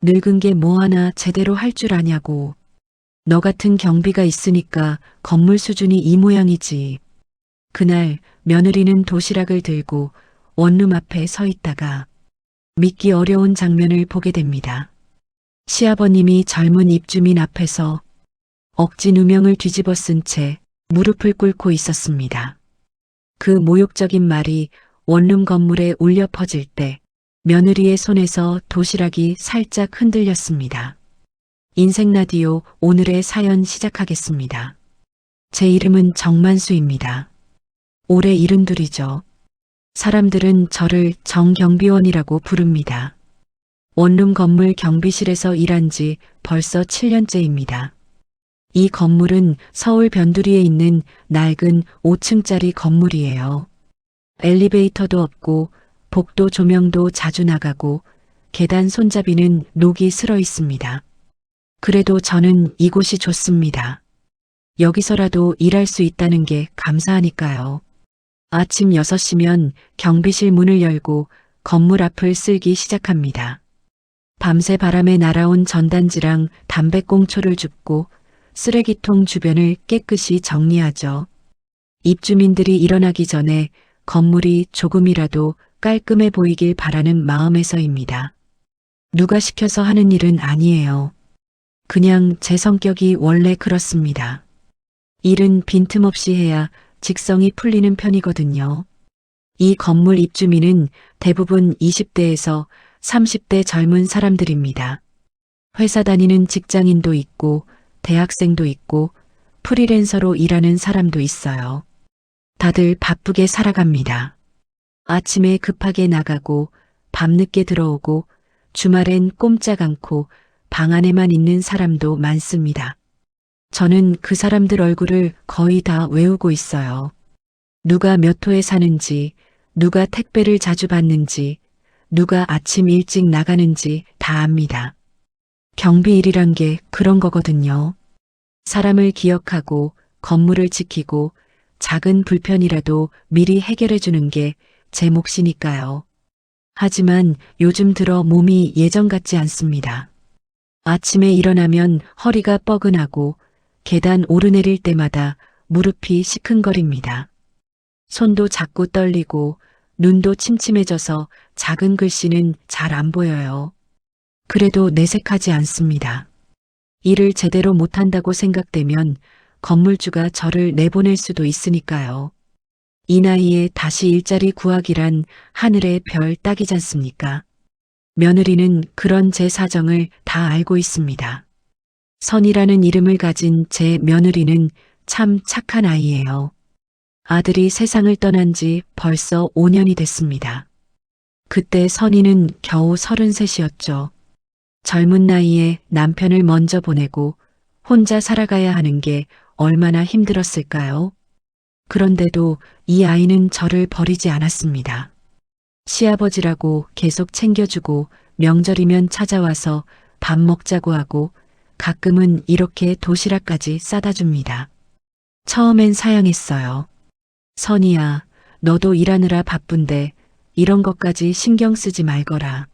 늙은 게 뭐 하나 제대로 할 줄 아냐고. 너 같은 경비가 있으니까 건물 수준이 이 모양이지. 그날 며느리는 도시락을 들고 원룸 앞에 서 있다가 믿기 어려운 장면을 보게 됩니다. 시아버님이 젊은 입주민 앞에서 억지 누명을 뒤집어 쓴 채 무릎을 꿇고 있었습니다. 그 모욕적인 말이 원룸 건물에 울려 퍼질 때 며느리의 손에서 도시락이 살짝 흔들렸습니다. 인생 라디오 오늘의 사연 시작하겠습니다. 제 이름은 정만수입니다. 올해 72이죠. 사람들은 저를 정경비원이라고 부릅니다. 원룸 건물 경비실에서 일한 지 벌써 7년째입니다. 이 건물은 서울 변두리에 있는 낡은 5층짜리 건물이에요. 엘리베이터도 없고 복도 조명도 자주 나가고 계단 손잡이는 녹이 슬어 있습니다. 그래도 저는 이곳이 좋습니다. 여기서라도 일할 수 있다는 게 감사하니까요. 아침 6시면 경비실 문을 열고 건물 앞을 쓸기 시작합니다. 밤새 바람에 날아온 전단지랑 담배꽁초를 줍고 쓰레기통 주변을 깨끗이 정리하죠. 입주민들이 일어나기 전에 건물이 조금이라도 깔끔해 보이길 바라는 마음에서입니다. 누가 시켜서 하는 일은 아니에요. 그냥 제 성격이 원래 그렇습니다. 일은 빈틈없이 해야 직성이 풀리는 편이거든요. 이 건물 입주민은 대부분 20대에서 30대 젊은 사람들입니다. 회사 다니는 직장인도 있고 대학생도 있고 프리랜서로 일하는 사람도 있어요. 다들 바쁘게 살아갑니다. 아침에 급하게 나가고 밤늦게 들어오고 주말엔 꼼짝 않고 방 안에만 있는 사람도 많습니다. 저는 그 사람들 얼굴을 거의 다 외우고 있어요. 누가 몇 호에 사는지, 누가 택배를 자주 받는지, 누가 아침 일찍 나가는지 다 압니다. 경비 일이란 게 그런 거거든요. 사람을 기억하고 건물을 지키고 작은 불편이라도 미리 해결해 주는 게 제 몫이니까요. 하지만 요즘 들어 몸이 예전 같지 않습니다. 아침에 일어나면 허리가 뻐근하고 계단 오르내릴 때마다 무릎이 시큰거립니다. 손도 자꾸 떨리고 눈도 침침해져서 작은 글씨는 잘 안 보여요. 그래도 내색하지 않습니다. 일을 제대로 못한다고 생각되면 건물주가 저를 내보낼 수도 있으니까요. 이 나이에 다시 일자리 구하기란 하늘의 별 따기지 않습니까? 며느리는 그런 제 사정을 다 알고 있습니다. 선이라는 이름을 가진 제 며느리는 참 착한 아이예요. 아들이 세상을 떠난 지 벌써 5년이 됐습니다. 그때 선이는 겨우 33이었죠. 젊은 나이에 남편을 먼저 보내고 혼자 살아가야 하는 게 얼마나 힘들었을까요? 그런데도 이 아이는 저를 버리지 않았습니다. 시아버지라고 계속 챙겨주고 명절이면 찾아와서 밥 먹자고 하고 가끔은 이렇게 도시락까지 싸다 줍니다. 처음엔 사양했어요. 선이야, 너도 일하느라 바쁜데 이런 것까지 신경 쓰지 말거라.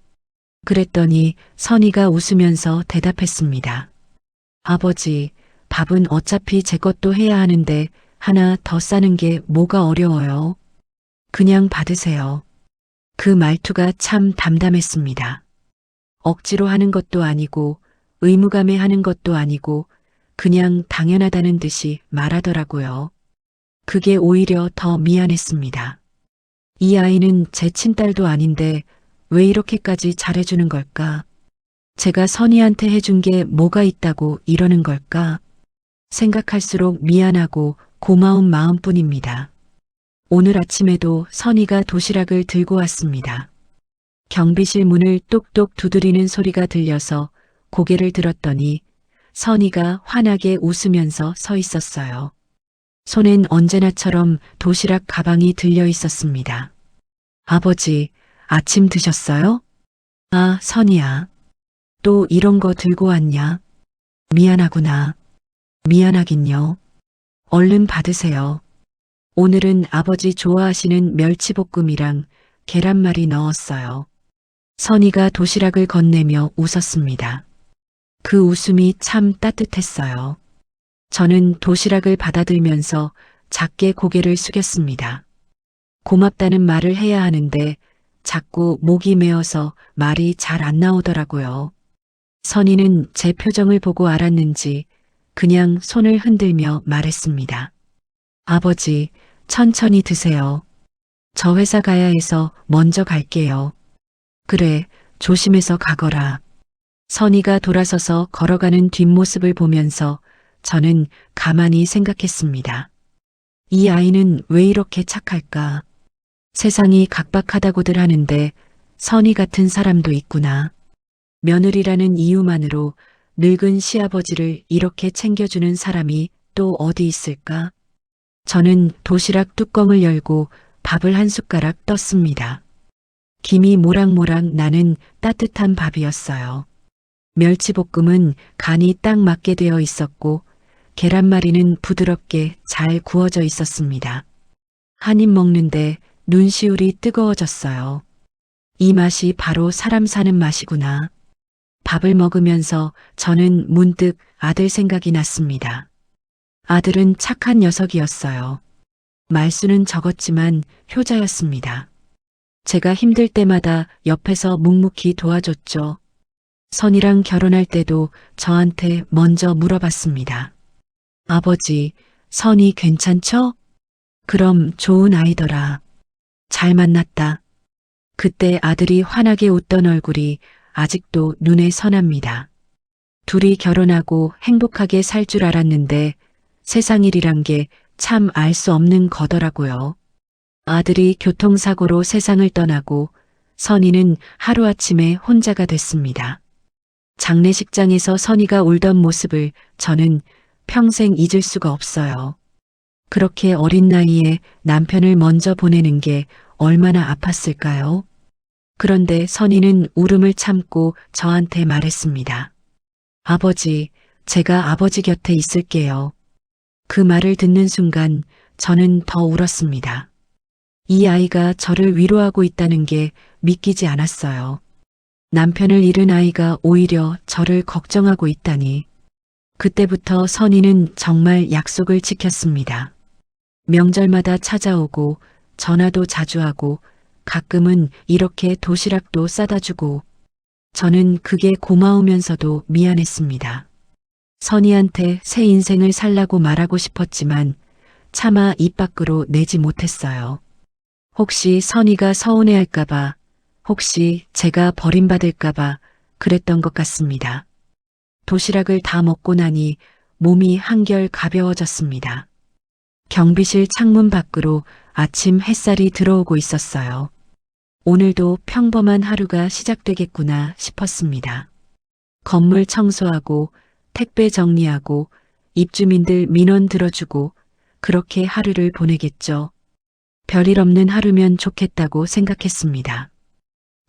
그랬더니 선이가 웃으면서 대답했습니다. 아버지, 밥은 어차피 제 것도 해야 하는데 하나 더 싸는 게 뭐가 어려워요? 그냥 받으세요. 그 말투가 참 담담했습니다. 억지로 하는 것도 아니고 의무감에 하는 것도 아니고 그냥 당연하다는 듯이 말하더라고요. 그게 오히려 더 미안했습니다. 이 아이는 제 친딸도 아닌데 왜 이렇게까지 잘해주는 걸까? 제가 선이한테 해준 게 뭐가 있다고 이러는 걸까? 생각할수록 미안하고 고마운 마음뿐입니다. 오늘 아침에도 선이가 도시락을 들고 왔습니다. 경비실 문을 똑똑 두드리는 소리가 들려서 고개를 들었더니 선이가 환하게 웃으면서 서 있었어요. 손엔 언제나처럼 도시락 가방이 들려 있었습니다. 아버지, 아침 드셨어요? 아, 선이야. 또 이런 거 들고 왔냐? 미안하구나. 미안하긴요. 얼른 받으세요. 오늘은 아버지 좋아하시는 멸치볶음이랑 계란말이 넣었어요. 선희가 도시락을 건네며 웃었습니다. 그 웃음이 참 따뜻했어요. 저는 도시락을 받아들면서 작게 고개를 숙였습니다. 고맙다는 말을 해야 하는데 자꾸 목이 메어서 말이 잘 안 나오더라고요. 선희는 제 표정을 보고 알았는지 그냥 손을 흔들며 말했습니다. 아버지, 천천히 드세요. 저 회사 가야 해서 먼저 갈게요. 그래, 조심해서 가거라. 선희가 돌아서서 걸어가는 뒷모습을 보면서 저는 가만히 생각했습니다. 이 아이는 왜 이렇게 착할까? 세상이 각박하다고들 하는데 선희 같은 사람도 있구나. 며느리라는 이유만으로 늙은 시아버지를 이렇게 챙겨주는 사람이 또 어디 있을까? 저는 도시락 뚜껑을 열고 밥을 한 숟가락 떴습니다. 김이 모락모락 나는 따뜻한 밥이었어요. 멸치볶음은 간이 딱 맞게 되어 있었고 계란말이는 부드럽게 잘 구워져 있었습니다. 한 입 먹는데 눈시울이 뜨거워졌어요. 이 맛이 바로 사람 사는 맛이구나. 밥을 먹으면서 저는 문득 아들 생각이 났습니다. 아들은 착한 녀석이었어요. 말수는 적었지만 효자였습니다. 제가 힘들 때마다 옆에서 묵묵히 도와줬죠. 선이랑 결혼할 때도 저한테 먼저 물어봤습니다. 아버지, 선이 괜찮죠? 그럼 좋은 아이더라. 잘 만났다. 그때 아들이 환하게 웃던 얼굴이 아직도 눈에 선합니다. 둘이 결혼하고 행복하게 살 줄 알았는데 세상 일이란 게 참 알 수 없는 거더라고요. 아들이 교통사고로 세상을 떠나고 선이는 하루아침에 혼자가 됐습니다. 장례식장에서 선이가 울던 모습을 저는 평생 잊을 수가 없어요. 그렇게 어린 나이에 남편을 먼저 보내는 게 얼마나 아팠을까요? 그런데 선이는 울음을 참고 저한테 말했습니다. 아버지, 제가 아버지 곁에 있을게요. 그 말을 듣는 순간 저는 더 울었습니다. 이 아이가 저를 위로하고 있다는 게 믿기지 않았어요. 남편을 잃은 아이가 오히려 저를 걱정하고 있다니. 그때부터 선이는 정말 약속을 지켰습니다. 명절마다 찾아오고 전화도 자주 하고 가끔은 이렇게 도시락도 싸다 주고 저는 그게 고마우면서도 미안했습니다. 선이한테 새 인생을 살라고 말하고 싶었지만 차마 입 밖으로 내지 못했어요. 혹시 선이가 서운해할까봐, 혹시 제가 버림받을까봐 그랬던 것 같습니다. 도시락을 다 먹고 나니 몸이 한결 가벼워졌습니다. 경비실 창문 밖으로 아침 햇살이 들어오고 있었어요. 오늘도 평범한 하루가 시작되겠구나 싶었습니다. 건물 청소하고 택배 정리하고 입주민들 민원 들어주고 그렇게 하루를 보내겠죠. 별일 없는 하루면 좋겠다고 생각했습니다.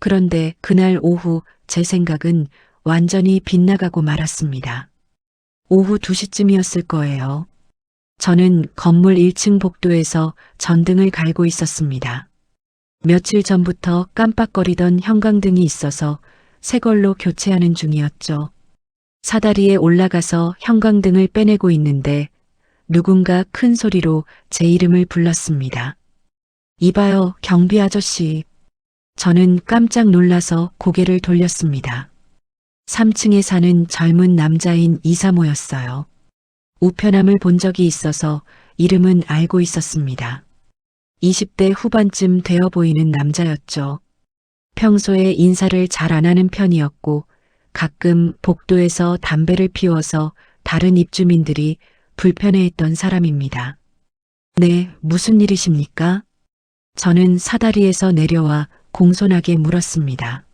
그런데 그날 오후 제 생각은 완전히 빗나가고 말았습니다. 오후 2시쯤이었을 거예요. 저는 건물 1층 복도에서 전등을 갈고 있었습니다. 며칠 전부터 깜빡거리던 형광등이 있어서 새 걸로 교체하는 중이었죠. 사다리에 올라가서 형광등을 빼내고 있는데 누군가 큰 소리로 제 이름을 불렀습니다. 이봐요, 경비 아저씨. 저는 깜짝 놀라서 고개를 돌렸습니다. 3층에 사는 젊은 남자인 이사모였어요. 우편함을 본 적이 있어서 이름은 알고 있었습니다. 20대 후반쯤 되어 보이는 남자였죠. 평소에 인사를 잘 안 하는 편이었고 가끔 복도에서 담배를 피워서 다른 입주민들이 불편해했던 사람입니다. 네, 무슨 일이십니까? 저는 사다리에서 내려와 공손하게 물었습니다.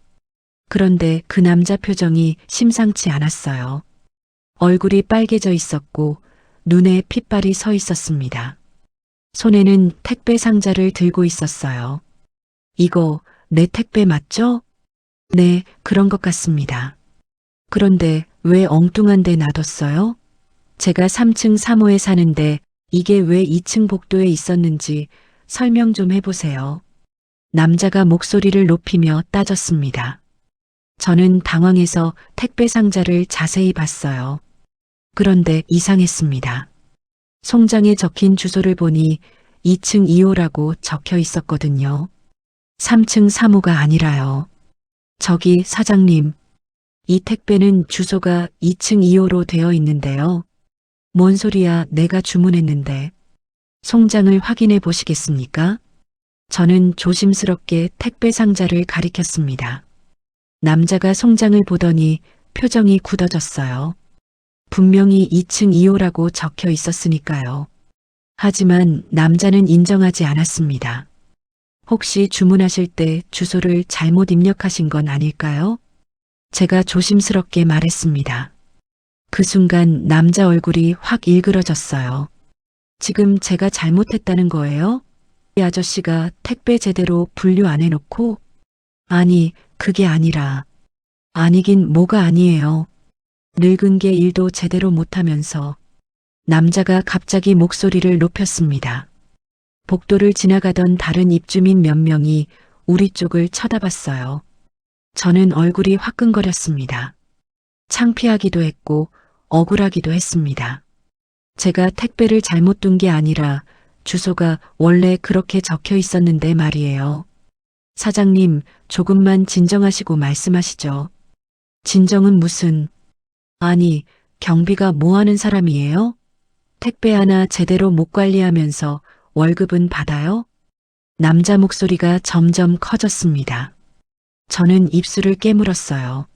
그런데 그 남자 표정이 심상치 않았어요. 얼굴이 빨개져 있었고 눈에 핏발이 서 있었습니다. 손에는 택배 상자를 들고 있었어요. 이거 내 택배 맞죠? 네, 그런 것 같습니다. 그런데 왜 엉뚱한 데 놔뒀어요? 제가 3층 3호에 사는데 이게 왜 2층 복도에 있었는지 설명 좀 해보세요. 남자가 목소리를 높이며 따졌습니다. 저는 당황해서 택배 상자를 자세히 봤어요. 그런데 이상했습니다. 송장에 적힌 주소를 보니 2층 2호라고 적혀 있었거든요. 3층 3호가 아니라요. 저기 사장님, 이 택배는 주소가 2층 2호로 되어 있는데요. 뭔 소리야, 내가 주문했는데. 송장을 확인해 보시겠습니까? 저는 조심스럽게 택배 상자를 가리켰습니다. 남자가 송장을 보더니 표정이 굳어졌어요. 분명히 2층 2호라고 적혀 있었으니까요. 하지만 남자는 인정하지 않았습니다. 혹시 주문하실 때 주소를 잘못 입력하신 건 아닐까요? 제가 조심스럽게 말했습니다. 그 순간 남자 얼굴이 확 일그러졌어요. 지금 제가 잘못했다는 거예요? 이 아저씨가 택배 제대로 분류 안 해놓고? 아니, 그게 아니라. 아니긴 뭐가 아니에요. 늙은 게 일도 제대로 못하면서. 남자가 갑자기 목소리를 높였습니다. 복도를 지나가던 다른 입주민 몇 명이 우리 쪽을 쳐다봤어요. 저는 얼굴이 화끈거렸습니다. 창피하기도 했고 억울하기도 했습니다. 제가 택배를 잘못 둔 게 아니라 주소가 원래 그렇게 적혀 있었는데 말이에요. 사장님, 조금만 진정하시고 말씀하시죠. 진정은 무슨... 아니, 경비가 뭐 하는 사람이에요? 택배 하나 제대로 못 관리하면서 월급은 받아요? 남자 목소리가 점점 커졌습니다. 저는 입술을 깨물었어요.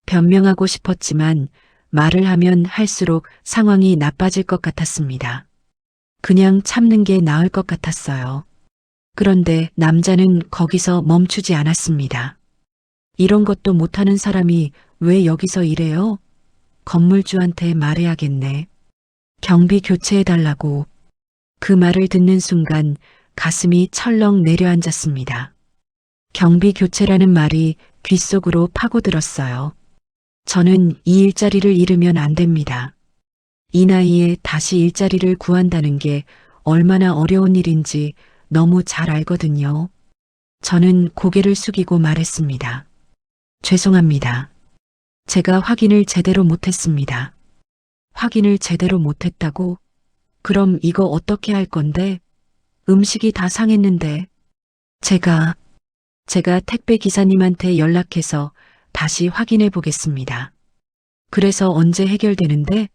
변명하고 싶었지만 말을 하면 할수록 상황이 나빠질 것 같았습니다. 그냥 참는 게 나을 것 같았어요. 그런데 남자는 거기서 멈추지 않았습니다. 이런 것도 못하는 사람이 왜 여기서 일해요? 건물주한테 말해야겠네. 경비 교체해달라고. 그 말을 듣는 순간 가슴이 철렁 내려앉았습니다. 경비 교체라는 말이 귓속으로 파고들었어요. 저는 이 일자리를 잃으면 안 됩니다. 이 나이에 다시 일자리를 구한다는 게 얼마나 어려운 일인지 너무 잘 알거든요. 저는 고개를 숙이고 말했습니다. 죄송합니다. 제가 확인을 제대로 못했습니다. 확인을 제대로 못했다고? 그럼 이거 어떻게 할 건데? 음식이 다 상했는데. 제가 택배 기사님한테 연락해서 다시 확인해 보겠습니다. 그래서 언제 해결되는데?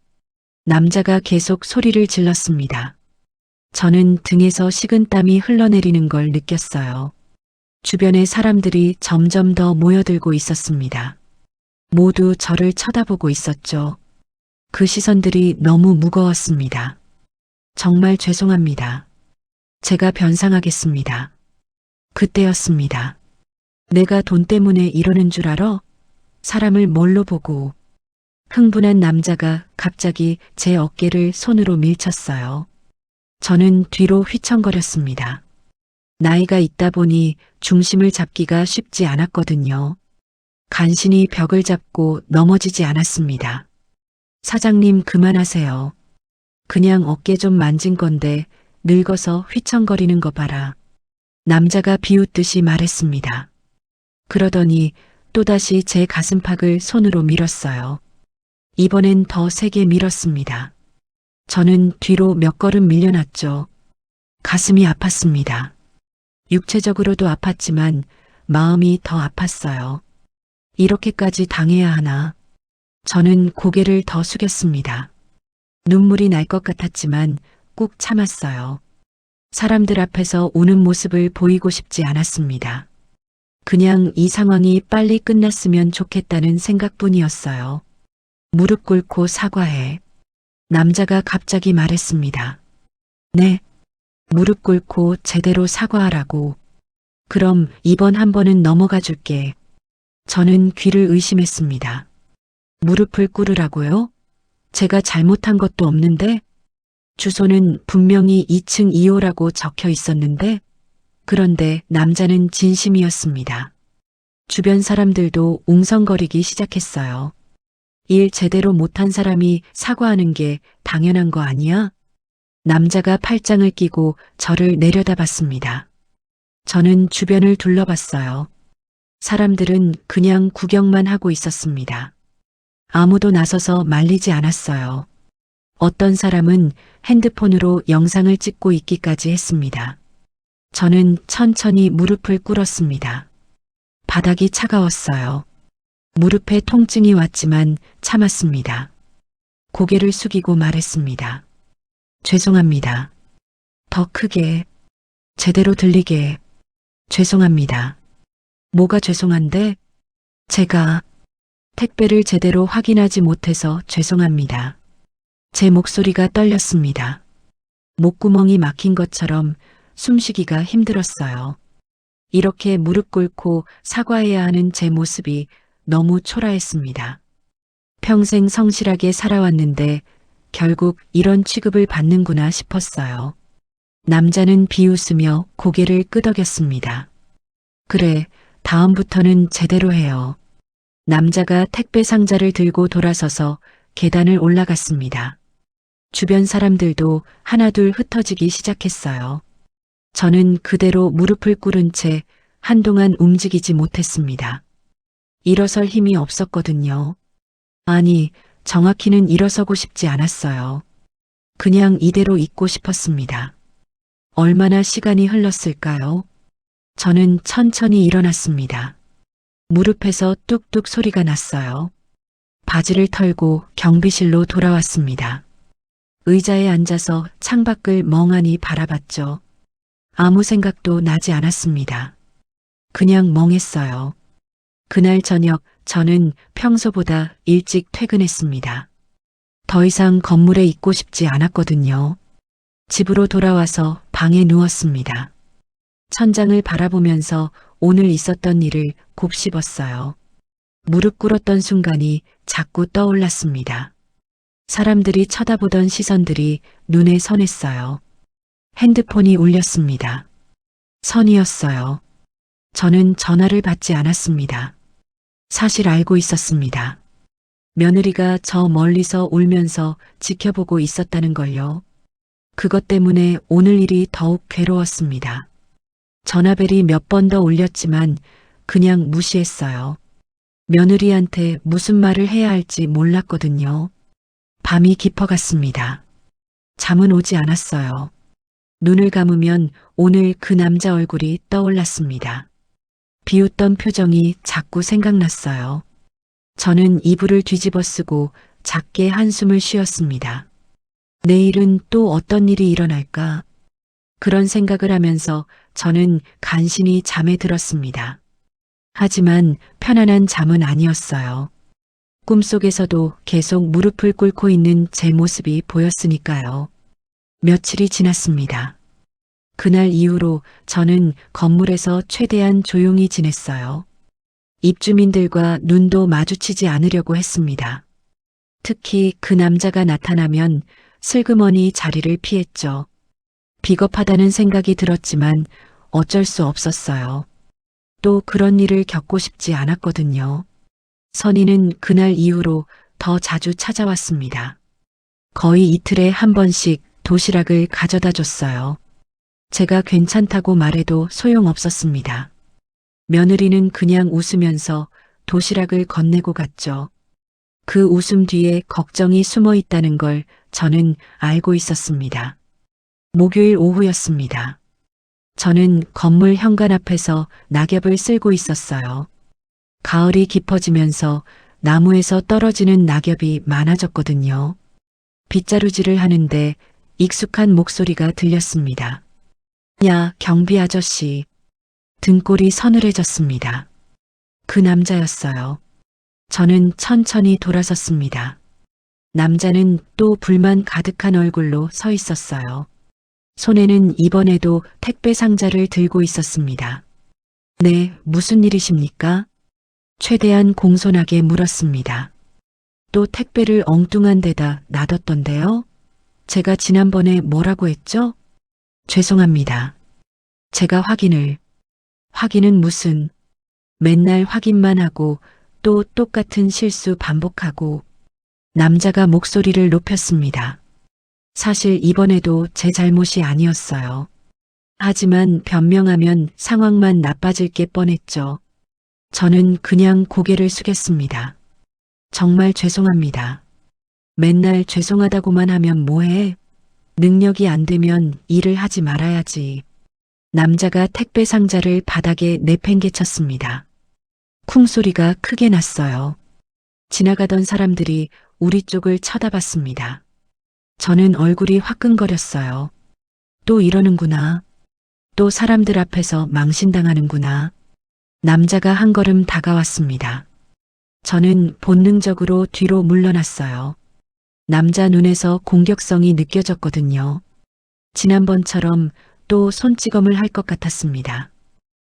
남자가 계속 소리를 질렀습니다. 저는 등에서 식은땀이 흘러내리는 걸 느꼈어요. 주변의 사람들이 점점 더 모여들고 있었습니다. 모두 저를 쳐다보고 있었죠. 그 시선들이 너무 무거웠습니다. 정말 죄송합니다. 제가 변상하겠습니다. 그때였습니다. 내가 돈 때문에 이러는 줄 알아? 사람을 뭘로 보고. 흥분한 남자가 갑자기 제 어깨를 손으로 밀쳤어요. 저는 뒤로 휘청거렸습니다. 나이가 있다 보니 중심을 잡기가 쉽지 않았거든요. 간신히 벽을 잡고 넘어지지 않았습니다. 사장님 그만하세요. 그냥 어깨 좀 만진 건데 늙어서 휘청거리는 거 봐라. 남자가 비웃듯이 말했습니다. 그러더니 또다시 제 가슴팍을 손으로 밀었어요. 이번엔 더 세게 밀었습니다. 저는 뒤로 몇 걸음 밀려났죠. 가슴이 아팠습니다. 육체적으로도 아팠지만 마음이 더 아팠어요. 이렇게까지 당해야 하나. 저는 고개를 더 숙였습니다. 눈물이 날 것 같았지만 꾹 참았어요. 사람들 앞에서 우는 모습을 보이고 싶지 않았습니다. 그냥 이 상황이 빨리 끝났으면 좋겠다는 생각뿐이었어요. 무릎 꿇고 사과해. 남자가 갑자기 말했습니다. 네. 무릎 꿇고 제대로 사과하라고. 그럼 이번 한 번은 넘어가 줄게. 저는 귀를 의심했습니다. 무릎을 꿇으라고요? 제가 잘못한 것도 없는데? 주소는 분명히 2층 2호라고 적혀 있었는데? 그런데 남자는 진심이었습니다. 주변 사람들도 웅성거리기 시작했어요. 일 제대로 못한 사람이 사과하는 게 당연한 거 아니야? 남자가 팔짱을 끼고 저를 내려다봤습니다. 저는 주변을 둘러봤어요. 사람들은 그냥 구경만 하고 있었습니다. 아무도 나서서 말리지 않았어요. 어떤 사람은 핸드폰으로 영상을 찍고 있기까지 했습니다. 저는 천천히 무릎을 꿇었습니다. 바닥이 차가웠어요. 무릎에 통증이 왔지만 참았습니다. 고개를 숙이고 말했습니다. 죄송합니다. 더 크게, 제대로 들리게. 죄송합니다. 뭐가 죄송한데? 제가 택배를 제대로 확인하지 못해서 죄송합니다. 제 목소리가 떨렸습니다. 목구멍이 막힌 것처럼 숨쉬기가 힘들었어요. 이렇게 무릎 꿇고 사과해야 하는 제 모습이 너무 초라했습니다. 평생 성실하게 살아왔는데 결국 이런 취급을 받는구나 싶었어요. 남자는 비웃으며 고개를 끄덕였습니다. 그래, 다음부터는 제대로 해요. 남자가 택배 상자를 들고 돌아서서 계단을 올라갔습니다. 주변 사람들도 하나둘 흩어지기 시작했어요. 저는 그대로 무릎을 꿇은 채 한동안 움직이지 못했습니다. 일어설 힘이 없었거든요. 아니, 정확히는 일어서고 싶지 않았어요. 그냥 이대로 있고 싶었습니다. 얼마나 시간이 흘렀을까요? 저는 천천히 일어났습니다. 무릎에서 뚝뚝 소리가 났어요. 바지를 털고 경비실로 돌아왔습니다. 의자에 앉아서 창밖을 멍하니 바라봤죠. 아무 생각도 나지 않았습니다. 그냥 멍했어요. 그날 저녁 저는 평소보다 일찍 퇴근했습니다. 더 이상 건물에 있고 싶지 않았거든요. 집으로 돌아와서 방에 누웠습니다. 천장을 바라보면서 오늘 있었던 일을 곱씹었어요. 무릎 꿇었던 순간이 자꾸 떠올랐습니다. 사람들이 쳐다보던 시선들이 눈에 선했어요. 핸드폰이 울렸습니다. 선이었어요. 저는 전화를 받지 않았습니다. 사실 알고 있었습니다. 며느리가 저 멀리서 울면서 지켜보고 있었다는 걸요. 그것 때문에 오늘 일이 더욱 괴로웠습니다. 전화벨이 몇 번 더 울렸지만 그냥 무시했어요. 며느리한테 무슨 말을 해야 할지 몰랐거든요. 밤이 깊어갔습니다. 잠은 오지 않았어요. 눈을 감으면 오늘 그 남자 얼굴이 떠올랐습니다. 비웃던 표정이 자꾸 생각났어요. 저는 이불을 뒤집어 쓰고 작게 한숨을 쉬었습니다. 내일은 또 어떤 일이 일어날까? 그런 생각을 하면서 저는 간신히 잠에 들었습니다. 하지만 편안한 잠은 아니었어요. 꿈속에서도 계속 무릎을 꿇고 있는 제 모습이 보였으니까요. 며칠이 지났습니다. 그날 이후로 저는 건물에서 최대한 조용히 지냈어요. 입주민들과 눈도 마주치지 않으려고 했습니다. 특히 그 남자가 나타나면 슬그머니 자리를 피했죠. 비겁하다는 생각이 들었지만 어쩔 수 없었어요. 또 그런 일을 겪고 싶지 않았거든요. 선희는 그날 이후로 더 자주 찾아왔습니다. 거의 이틀에 한 번씩 도시락을 가져다 줬어요. 제가 괜찮다고 말해도 소용없었습니다. 며느리는 그냥 웃으면서 도시락을 건네고 갔죠. 그 웃음 뒤에 걱정이 숨어 있다는 걸 저는 알고 있었습니다. 목요일 오후였습니다. 저는 건물 현관 앞에서 낙엽을 쓸고 있었어요. 가을이 깊어지면서 나무에서 떨어지는 낙엽이 많아졌거든요. 빗자루질을 하는데 익숙한 목소리가 들렸습니다. 야, 경비 아저씨. 등골이 서늘해졌습니다. 그 남자였어요. 저는 천천히 돌아섰습니다. 남자는 또 불만 가득한 얼굴로 서 있었어요. 손에는 이번에도 택배 상자를 들고 있었습니다. 네, 무슨 일이십니까? 최대한 공손하게 물었습니다. 또 택배를 엉뚱한 데다 놔뒀던데요? 제가 지난번에 뭐라고 했죠? 죄송합니다. 제가 확인은 무슨, 맨날 확인만 하고 또 똑같은 실수 반복하고. 남자가 목소리를 높였습니다. 사실 이번에도 제 잘못이 아니었어요. 하지만 변명하면 상황만 나빠질 게 뻔했죠. 저는 그냥 고개를 숙였습니다. 정말 죄송합니다. 맨날 죄송하다고만 하면 뭐해? 능력이 안 되면 일을 하지 말아야지. 남자가 택배 상자를 바닥에 내팽개쳤습니다. 쿵 소리가 크게 났어요. 지나가던 사람들이 우리 쪽을 쳐다봤습니다. 저는 얼굴이 화끈거렸어요. 또 이러는구나. 또 사람들 앞에서 망신당하는구나. 남자가 한 걸음 다가왔습니다. 저는 본능적으로 뒤로 물러났어요. 남자 눈에서 공격성이 느껴졌거든요. 지난번처럼 또 손찌검을 할 것 같았습니다.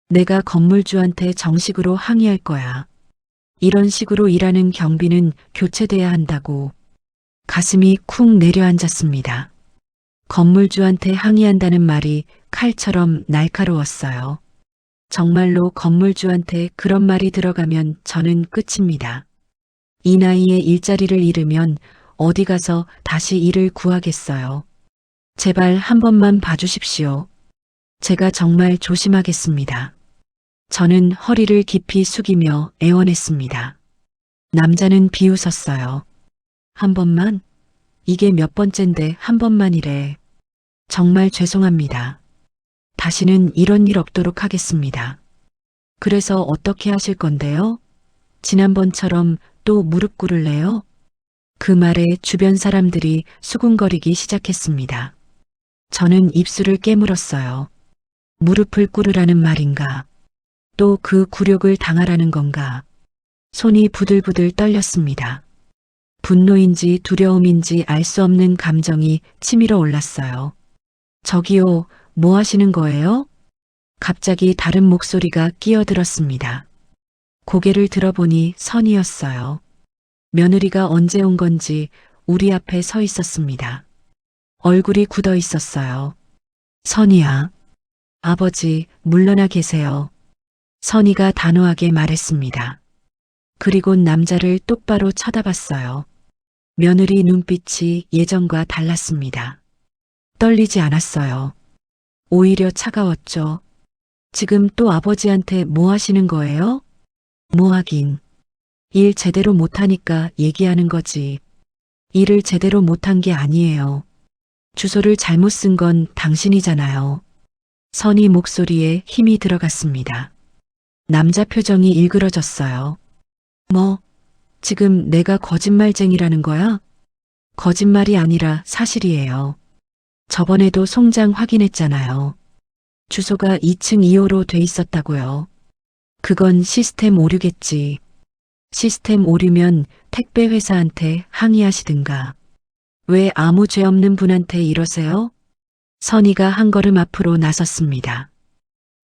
내가 건물주한테 정식으로 항의할 거야. 이런 식으로 일하는 경비는 교체돼야 한다고. 가슴이 쿵 내려앉았습니다. 건물주한테 항의한다는 말이 칼처럼 날카로웠어요. 정말로 건물주한테 그런 말이 들어가면 저는 끝입니다. 이 나이에 일자리를 잃으면 어디 가서 다시 일을 구하겠어요. 제발 한 번만 봐주십시오. 제가 정말 조심하겠습니다. 저는 허리를 깊이 숙이며 애원했습니다. 남자는 비웃었어요. 한 번만? 이게 몇 번째인데 한 번만이래. 정말 죄송합니다. 다시는 이런 일 없도록 하겠습니다. 그래서 어떻게 하실 건데요? 지난번처럼 또 무릎 꿇을래요? 그 말에 주변 사람들이 수군거리기 시작했습니다. 저는 입술을 깨물었어요. 무릎을 꿇으라는 말인가? 또 그 굴욕을 당하라는 건가? 손이 부들부들 떨렸습니다. 분노인지 두려움인지 알 수 없는 감정이 치밀어 올랐어요. 저기요, 뭐 하시는 거예요? 갑자기 다른 목소리가 끼어들었습니다. 고개를 들어보니 선이었어요. 며느리가 언제 온 건지 우리 앞에 서 있었습니다. 얼굴이 굳어 있었어요. 선이야. 아버지, 물러나 계세요. 선이가 단호하게 말했습니다. 그리곤 남자를 똑바로 쳐다봤어요. 며느리 눈빛이 예전과 달랐습니다. 떨리지 않았어요. 오히려 차가웠죠. 지금 또 아버지한테 뭐 하시는 거예요? 뭐 하긴. 일 제대로 못하니까 얘기하는 거지. 일을 제대로 못한 게 아니에요. 주소를 잘못 쓴 건 당신이잖아요. 선이 목소리에 힘이 들어갔습니다. 남자 표정이 일그러졌어요. 뭐, 지금 내가 거짓말쟁이라는 거야? 거짓말이 아니라 사실이에요. 저번에도 송장 확인했잖아요. 주소가 2층 2호로 돼 있었다고요. 그건 시스템 오류겠지. 시스템 오류면 택배 회사한테 항의하시든가. 왜 아무 죄 없는 분한테 이러세요? 선이가 한 걸음 앞으로 나섰습니다.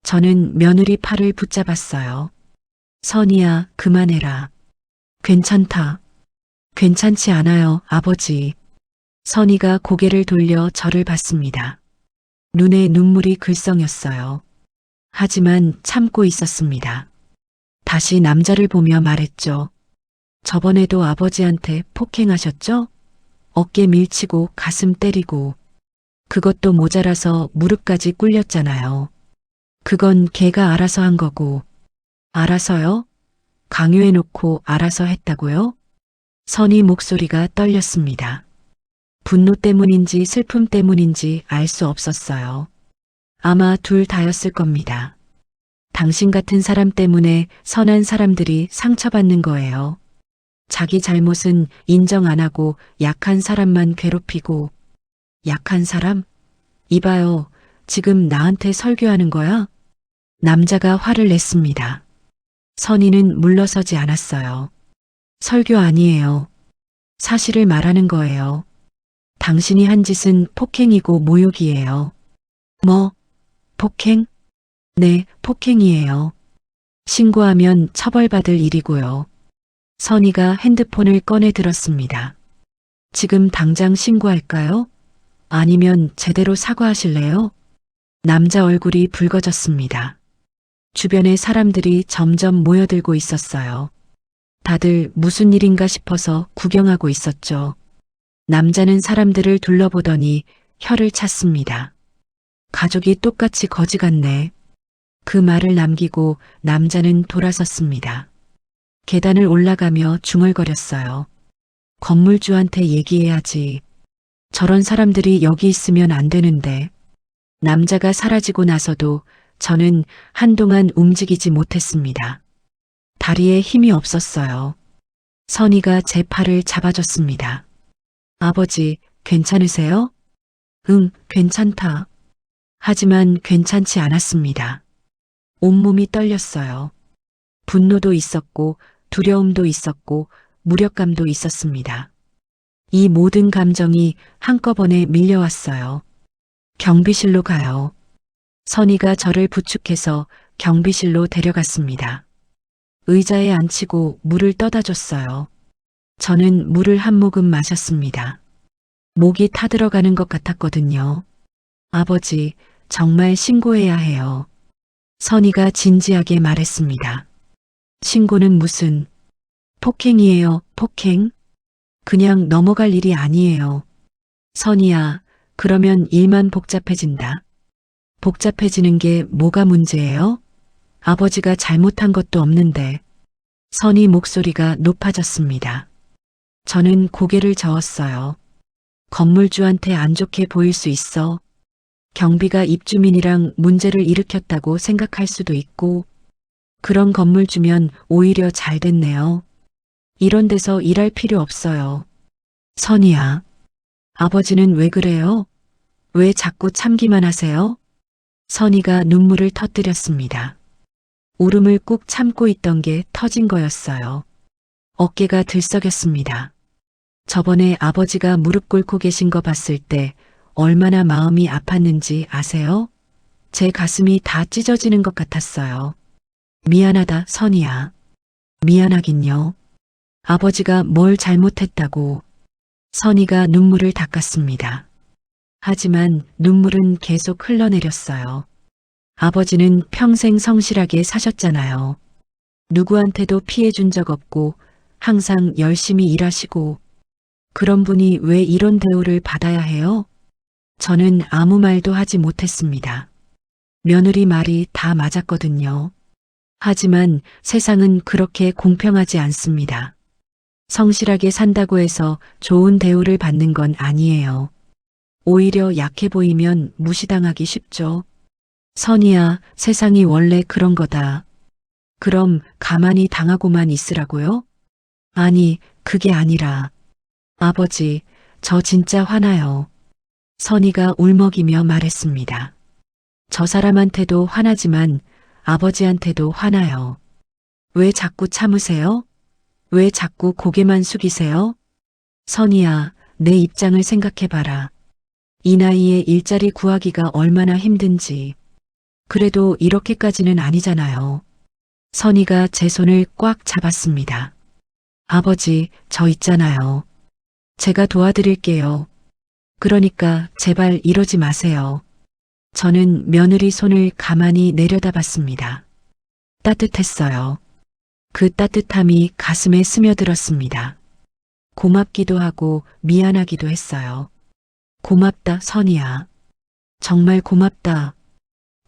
저는 며느리 팔을 붙잡았어요. 선이야, 그만해라. 괜찮다. 괜찮지 않아요, 아버지. 선이가 고개를 돌려 저를 봤습니다. 눈에 눈물이 글썽였어요. 하지만 참고 있었습니다. 다시 남자를 보며 말했죠. 저번에도 아버지한테 폭행하셨죠? 어깨 밀치고 가슴 때리고. 그것도 모자라서 무릎까지 꿇렸잖아요. 그건 걔가 알아서 한 거고. 알아서요? 강요해놓고 알아서 했다고요? 선이 목소리가 떨렸습니다. 분노 때문인지 슬픔 때문인지 알 수 없었어요. 아마 둘 다였을 겁니다. 당신 같은 사람 때문에 선한 사람들이 상처받는 거예요. 자기 잘못은 인정 안 하고 약한 사람만 괴롭히고. 약한 사람? 이봐요, 지금 나한테 설교하는 거야? 남자가 화를 냈습니다. 선이는 물러서지 않았어요. 설교 아니에요. 사실을 말하는 거예요. 당신이 한 짓은 폭행이고 모욕이에요. 뭐? 폭행? 네, 폭행이에요. 신고하면 처벌받을 일이고요. 선이가 핸드폰을 꺼내 들었습니다. 지금 당장 신고할까요? 아니면 제대로 사과하실래요? 남자 얼굴이 붉어졌습니다. 주변에 사람들이 점점 모여들고 있었어요. 다들 무슨 일인가 싶어서 구경하고 있었죠. 남자는 사람들을 둘러보더니 혀를 찼습니다. 가족이 똑같이 거지 같네. 그 말을 남기고 남자는 돌아섰습니다. 계단을 올라가며 중얼거렸어요. 건물주한테 얘기해야지. 저런 사람들이 여기 있으면 안 되는데. 남자가 사라지고 나서도 저는 한동안 움직이지 못했습니다. 다리에 힘이 없었어요. 선희가 제 팔을 잡아줬습니다. 아버지, 괜찮으세요? 응, 괜찮다. 하지만 괜찮지 않았습니다. 온몸이 떨렸어요. 분노도 있었고, 두려움도 있었고, 무력감도 있었습니다. 이 모든 감정이 한꺼번에 밀려왔어요. 경비실로 가요. 선희가 저를 부축해서 경비실로 데려갔습니다. 의자에 앉히고 물을 떠다 줬어요. 저는 물을 한 모금 마셨습니다. 목이 타들어가는 것 같았거든요. 아버지, 정말 신고해야 해요. 선희가 진지하게 말했습니다. 신고는 무슨, 폭행이에요, 폭행? 그냥 넘어갈 일이 아니에요. 선희야, 그러면 일만 복잡해진다. 복잡해지는 게 뭐가 문제예요? 아버지가 잘못한 것도 없는데. 선희 목소리가 높아졌습니다. 저는 고개를 저었어요. 건물주한테 안 좋게 보일 수 있어. 경비가 입주민이랑 문제를 일으켰다고 생각할 수도 있고, 그런 건물주면 오히려 잘 됐네요. 이런 데서 일할 필요 없어요. 선희야, 아버지는 왜 그래요? 왜 자꾸 참기만 하세요? 선희가 눈물을 터뜨렸습니다. 울음을 꾹 참고 있던 게 터진 거였어요. 어깨가 들썩였습니다. 저번에 아버지가 무릎 꿇고 계신 거 봤을 때 얼마나 마음이 아팠는지 아세요? 제 가슴이 다 찢어지는 것 같았어요. 미안하다, 선희야. 미안하긴요. 아버지가 뭘 잘못했다고. 선희가 눈물을 닦았습니다. 하지만 눈물은 계속 흘러내렸어요. 아버지는 평생 성실하게 사셨잖아요. 누구한테도 피해 준 적 없고 항상 열심히 일하시고, 그런 분이 왜 이런 대우를 받아야 해요? 저는 아무 말도 하지 못했습니다. 며느리 말이 다 맞았거든요. 하지만 세상은 그렇게 공평하지 않습니다. 성실하게 산다고 해서 좋은 대우를 받는 건 아니에요. 오히려 약해 보이면 무시당하기 쉽죠. 선희야, 세상이 원래 그런 거다. 그럼 가만히 당하고만 있으라고요? 아니, 그게 아니라. 아버지, 저 진짜 화나요. 선희가 울먹이며 말했습니다. 저 사람한테도 화나지만 아버지한테도 화나요. 왜 자꾸 참으세요? 왜 자꾸 고개만 숙이세요? 선희야, 내 입장을 생각해봐라. 이 나이에 일자리 구하기가 얼마나 힘든지. 그래도 이렇게까지는 아니잖아요. 선희가 제 손을 꽉 잡았습니다. 아버지, 저 있잖아요. 제가 도와드릴게요. 그러니까 제발 이러지 마세요. 저는 며느리 손을 가만히 내려다봤습니다. 따뜻했어요. 그 따뜻함이 가슴에 스며들었습니다. 고맙기도 하고 미안하기도 했어요. 고맙다, 선희야. 정말 고맙다.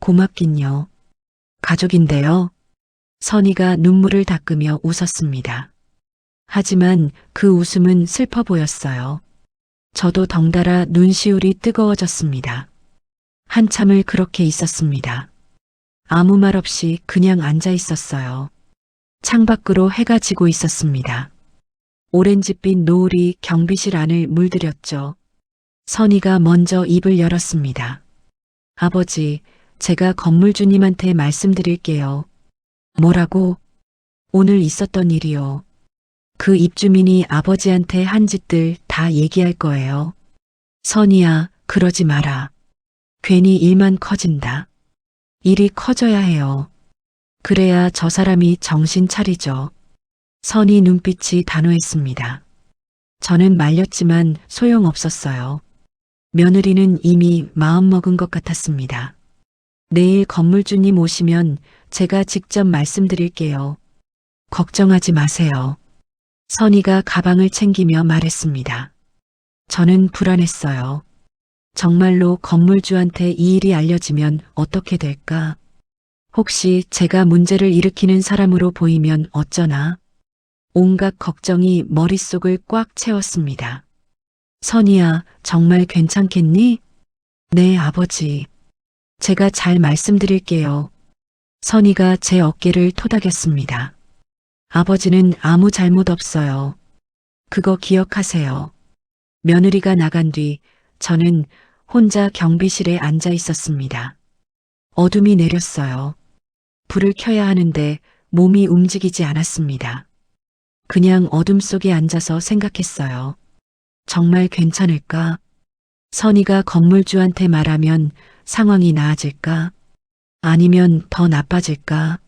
고맙긴요. 가족인데요. 선희가 눈물을 닦으며 웃었습니다. 하지만 그 웃음은 슬퍼 보였어요. 저도 덩달아 눈시울이 뜨거워졌습니다. 한참을 그렇게 있었습니다. 아무 말 없이 그냥 앉아 있었어요. 창밖으로 해가 지고 있었습니다. 오렌지빛 노을이 경비실 안을 물들였죠. 선희가 먼저 입을 열었습니다. 아버지, 제가 건물주님한테 말씀드릴게요. 뭐라고? 오늘 있었던 일이요. 그 입주민이 아버지한테 한 짓들 다 얘기할 거예요. 선희야, 그러지 마라. 괜히 일만 커진다. 일이 커져야 해요. 그래야 저 사람이 정신 차리죠. 선희 눈빛이 단호했습니다. 저는 말렸지만 소용없었어요. 며느리는 이미 마음먹은 것 같았습니다. 내일 건물주님 오시면 제가 직접 말씀드릴게요. 걱정하지 마세요. 선희가 가방을 챙기며 말했습니다. 저는 불안했어요. 정말로 건물주한테 이 일이 알려지면 어떻게 될까? 혹시 제가 문제를 일으키는 사람으로 보이면 어쩌나? 온갖 걱정이 머릿속을 꽉 채웠습니다. 선이야, 정말 괜찮겠니? 네, 아버지. 제가 잘 말씀드릴게요. 선이가 제 어깨를 토닥였습니다. 아버지는 아무 잘못 없어요. 그거 기억하세요. 며느리가 나간 뒤 저는 혼자 경비실에 앉아 있었습니다. 어둠이 내렸어요. 불을 켜야 하는데 몸이 움직이지 않았습니다. 그냥 어둠 속에 앉아서 생각했어요. 정말 괜찮을까? 선이가 건물주한테 말하면 상황이 나아질까? 아니면 더 나빠질까?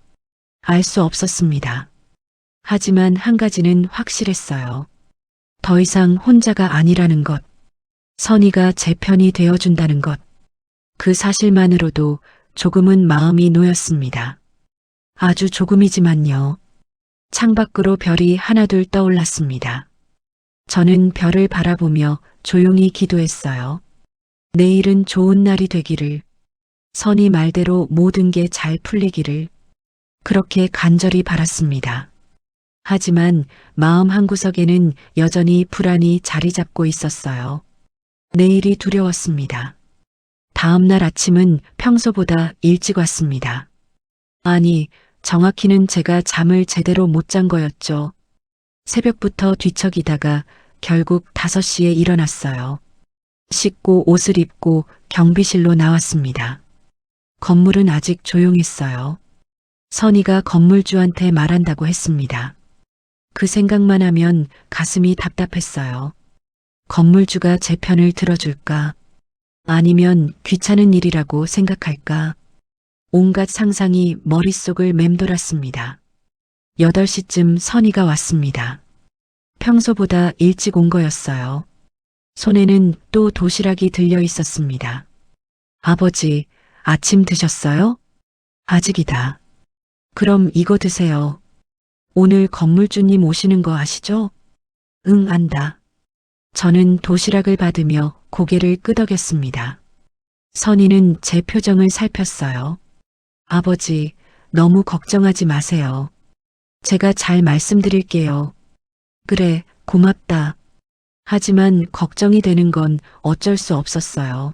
알 수 없었습니다. 하지만 한 가지는 확실했어요. 더 이상 혼자가 아니라는 것. 선이가 제 편이 되어준다는 것. 그 사실만으로도 조금은 마음이 놓였습니다. 아주 조금이지만요. 창밖으로 별이 하나둘 떠올랐습니다. 저는 별을 바라보며 조용히 기도했어요. 내일은 좋은 날이 되기를, 선이 말대로 모든 게 잘 풀리기를, 그렇게 간절히 바랐습니다. 하지만 마음 한구석에는 여전히 불안이 자리 잡고 있었어요. 내일이 두려웠습니다. 다음 날 아침은 평소보다 일찍 왔습니다. 아니, 정확히는 제가 잠을 제대로 못 잔 거였죠. 새벽부터 뒤척이다가 결국 5시에 일어났어요. 씻고 옷을 입고 경비실로 나왔습니다. 건물은 아직 조용했어요. 선이가 건물주한테 말한다고 했습니다. 그 생각만 하면 가슴이 답답했어요. 건물주가 제 편을 들어줄까? 아니면 귀찮은 일이라고 생각할까? 온갖 상상이 머릿속을 맴돌았습니다. 8시쯤 선이가 왔습니다. 평소보다 일찍 온 거였어요. 손에는 또 도시락이 들려 있었습니다. 아버지, 아침 드셨어요? 아직이다. 그럼 이거 드세요. 오늘 건물주님 오시는 거 아시죠? 응, 안다. 저는 도시락을 받으며 고개를 끄덕였습니다. 선이는 제 표정을 살폈어요. 아버지, 너무 걱정하지 마세요. 제가 잘 말씀드릴게요. 그래, 고맙다. 하지만 걱정이 되는 건 어쩔 수 없었어요.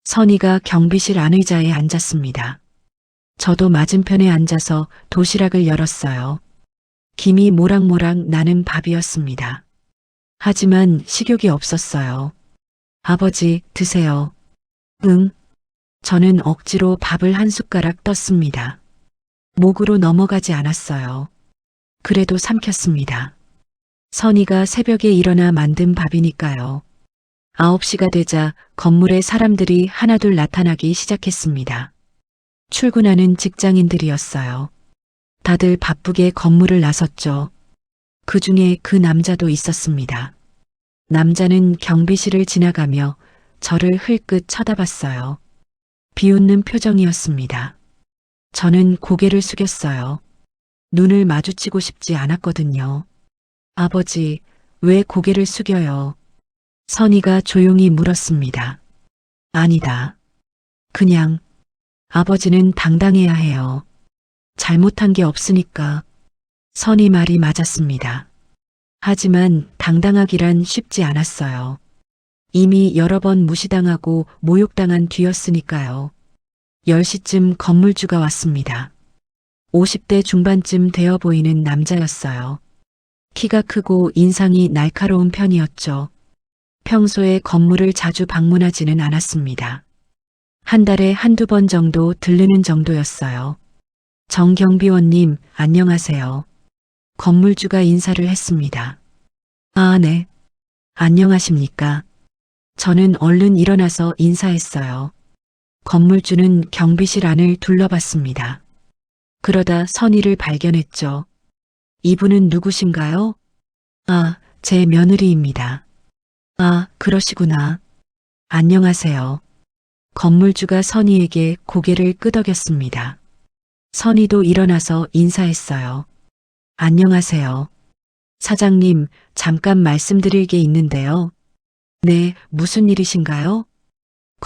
선이가 경비실 안의자에 앉았습니다. 저도 맞은편에 앉아서 도시락을 열었어요. 김이 모락모락 나는 밥이었습니다. 하지만 식욕이 없었어요. 아버지, 드세요. 응. 저는 억지로 밥을 한 숟가락 떴습니다. 목으로 넘어가지 않았어요. 그래도 삼켰습니다. 선이가 새벽에 일어나 만든 밥이니까요. 9시가 되자 건물에 사람들이 하나둘 나타나기 시작했습니다. 출근하는 직장인들이었어요. 다들 바쁘게 건물을 나섰죠. 그 중에 그 남자도 있었습니다. 남자는 경비실을 지나가며 저를 흘끗 쳐다봤어요. 비웃는 표정이었습니다. 저는 고개를 숙였어요. 눈을 마주치고 싶지 않았거든요. 아버지, 왜 고개를 숙여요? 선이가 조용히 물었습니다. 아니다. 그냥 아버지는 당당해야 해요. 잘못한 게 없으니까. 선이 말이 맞았습니다. 하지만 당당하기란 쉽지 않았어요. 이미 여러 번 무시당하고 모욕당한 뒤였으니까요. 10시쯤 건물주가 왔습니다. 50대 중반쯤 되어 보이는 남자였어요. 키가 크고 인상이 날카로운 편이었죠. 평소에 건물을 자주 방문하지는 않았습니다. 한 달에 한두 번 정도 들르는 정도였어요. 정 경비원님, 안녕하세요. 건물주가 인사를 했습니다. 아, 네. 안녕하십니까. 저는 얼른 일어나서 인사했어요. 건물주는 경비실 안을 둘러봤습니다. 그러다 선의를 발견했죠. 이분은 누구신가요? 아, 제 며느리입니다. 아, 그러시구나. 안녕하세요. 건물주가 선의에게 고개를 끄덕였습니다. 선의도 일어나서 인사했어요. 안녕하세요. 사장님, 잠깐 말씀드릴 게 있는데요. 네, 무슨 일이신가요?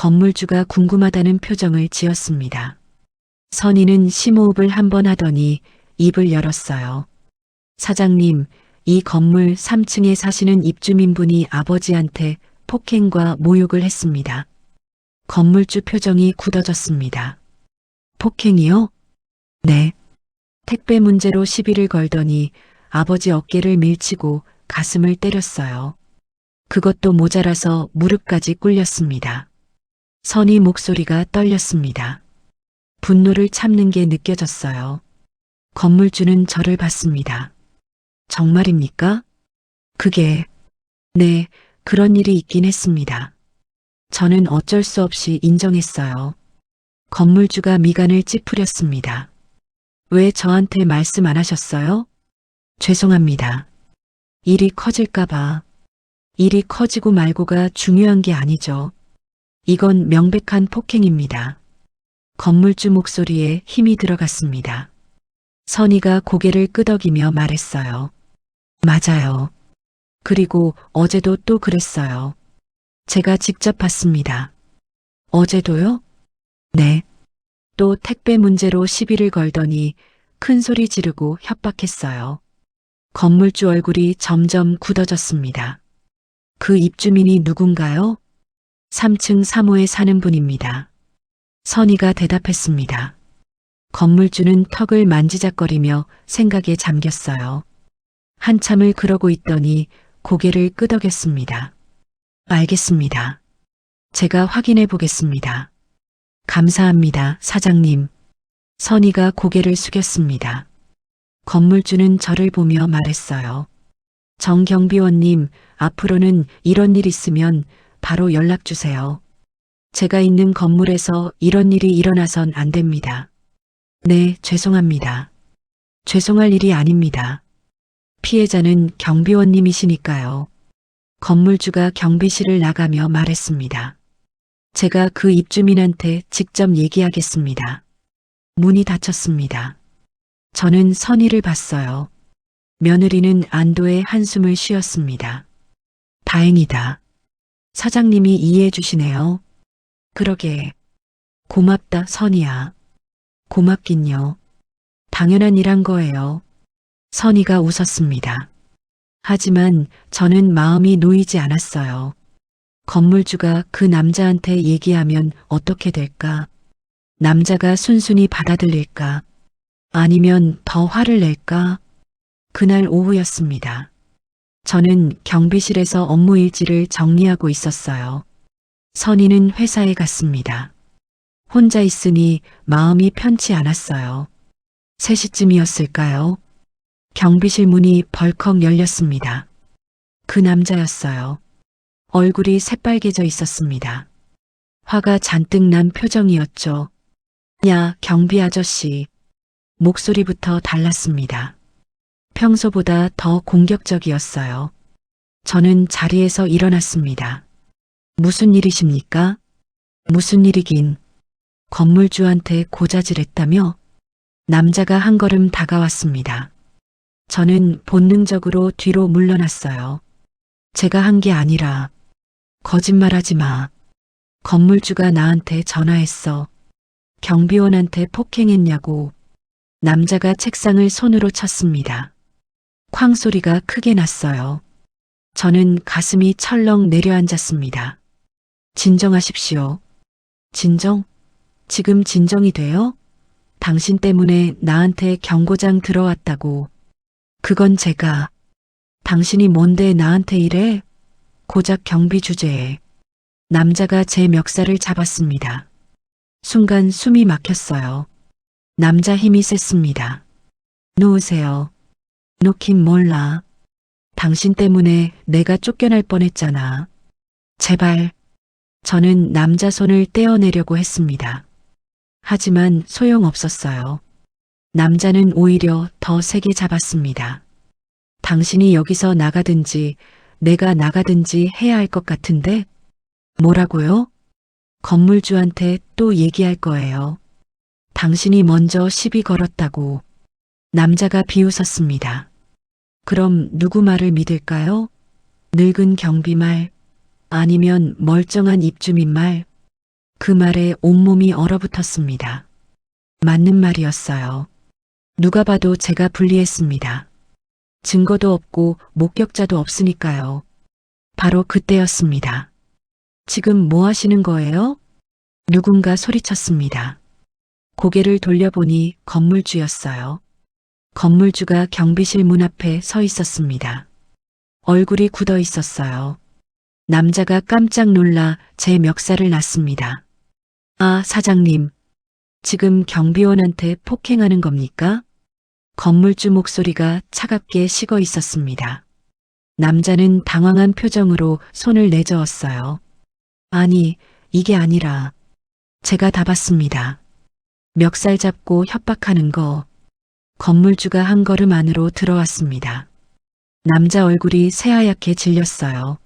건물주가 궁금하다는 표정을 지었습니다. 선희는 심호흡을 한 번 하더니 입을 열었어요. 사장님, 이 건물 3층에 사시는 입주민분이 아버지한테 폭행과 모욕을 했습니다. 건물주 표정이 굳어졌습니다. 폭행이요? 네. 택배 문제로 시비를 걸더니 아버지 어깨를 밀치고 가슴을 때렸어요. 그것도 모자라서 무릎까지 꿇렸습니다. 선희 목소리가 떨렸습니다. 분노를 참는 게 느껴졌어요. 건물주는 저를 봤습니다. 정말입니까? 그게, 네, 그런 일이 있긴 했습니다. 저는 어쩔 수 없이 인정했어요. 건물주가 미간을 찌푸렸습니다. 왜 저한테 말씀 안 하셨어요? 죄송합니다. 일이 커질까봐. 일이 커지고 말고가 중요한 게 아니죠. 이건 명백한 폭행입니다. 건물주 목소리에 힘이 들어갔습니다. 선희가 고개를 끄덕이며 말했어요. 맞아요. 그리고 어제도 또 그랬어요. 제가 직접 봤습니다. 어제도요? 네. 또 택배 문제로 시비를 걸더니 큰 소리 지르고 협박했어요. 건물주 얼굴이 점점 굳어졌습니다. 그 입주민이 누군가요? 3층 3호에 사는 분입니다. 선희가 대답했습니다. 건물주는 턱을 만지작거리며 생각에 잠겼어요. 한참을 그러고 있더니 고개를 끄덕였습니다. 알겠습니다. 제가 확인해 보겠습니다. 감사합니다, 사장님. 선희가 고개를 숙였습니다. 건물주는 저를 보며 말했어요. 정경비원님, 앞으로는 이런 일 있으면 바로 연락 주세요. 제가 있는 건물에서 이런 일이 일어나선 안 됩니다. 네, 죄송합니다. 죄송할 일이 아닙니다. 피해자는 경비원님이시니까요. 건물주가 경비실을 나가며 말했습니다. 제가 그 입주민한테 직접 얘기하겠습니다. 문이 닫혔습니다. 저는 선희를 봤어요. 며느리는 안도의 한숨을 쉬었습니다. 다행이다. 사장님이 이해해 주시네요. 그러게. 고맙다, 선희야. 고맙긴요. 당연한 일 한 거예요. 선희가 웃었습니다. 하지만 저는 마음이 놓이지 않았어요. 건물주가 그 남자한테 얘기하면 어떻게 될까? 남자가 순순히 받아들일까? 아니면 더 화를 낼까? 그날 오후였습니다. 저는 경비실에서 업무 일지를 정리하고 있었어요. 선희는 회사에 갔습니다. 혼자 있으니 마음이 편치 않았어요. 3시쯤이었을까요? 경비실 문이 벌컥 열렸습니다. 그 남자였어요. 얼굴이 새빨개져 있었습니다. 화가 잔뜩 난 표정이었죠. 야, 경비 아저씨. 목소리부터 달랐습니다. 평소보다 더 공격적이었어요. 저는 자리에서 일어났습니다. 무슨 일이십니까? 무슨 일이긴. 건물주한테 고자질했다며? 남자가 한 걸음 다가왔습니다. 저는 본능적으로 뒤로 물러났어요. 제가 한 게 아니라. 거짓말하지 마. 건물주가 나한테 전화했어. 경비원한테 폭행했냐고. 남자가 책상을 손으로 쳤습니다. 쾅 소리가 크게 났어요. 저는 가슴이 철렁 내려앉았습니다. 진정하십시오. 진정? 지금 진정이 돼요? 당신 때문에 나한테 경고장 들어왔다고. 그건 제가. 당신이 뭔데 나한테 이래? 고작 경비 주제에. 남자가 제 멱살을 잡았습니다. 순간 숨이 막혔어요. 남자 힘이 셌습니다. 놓으세요. 놓긴 몰라. 당신 때문에 내가 쫓겨날 뻔했잖아. 제발. 저는 남자 손을 떼어내려고 했습니다. 하지만 소용없었어요. 남자는 오히려 더 세게 잡았습니다. 당신이 여기서 나가든지 내가 나가든지 해야 할 것 같은데? 뭐라고요? 건물주한테 또 얘기할 거예요. 당신이 먼저 시비 걸었다고. 남자가 비웃었습니다. 그럼 누구 말을 믿을까요? 늙은 경비 말? 아니면 멀쩡한 입주민 말? 그 말에 온몸이 얼어붙었습니다. 맞는 말이었어요. 누가 봐도 제가 불리했습니다. 증거도 없고 목격자도 없으니까요. 바로 그때였습니다. 지금 뭐 하시는 거예요? 누군가 소리쳤습니다. 고개를 돌려보니 건물주였어요. 건물주가 경비실 문 앞에 서 있었습니다. 얼굴이 굳어 있었어요. 남자가 깜짝 놀라 제 멱살을 놨습니다. 아, 사장님. 지금 경비원한테 폭행하는 겁니까? 건물주 목소리가 차갑게 식어 있었습니다. 남자는 당황한 표정으로 손을 내저었어요. 아니, 이게 아니라 제가 다 봤습니다. 멱살 잡고 협박하는 거. 건물주가 한 걸음 안으로 들어왔습니다. 남자 얼굴이 새하얗게 질렸어요.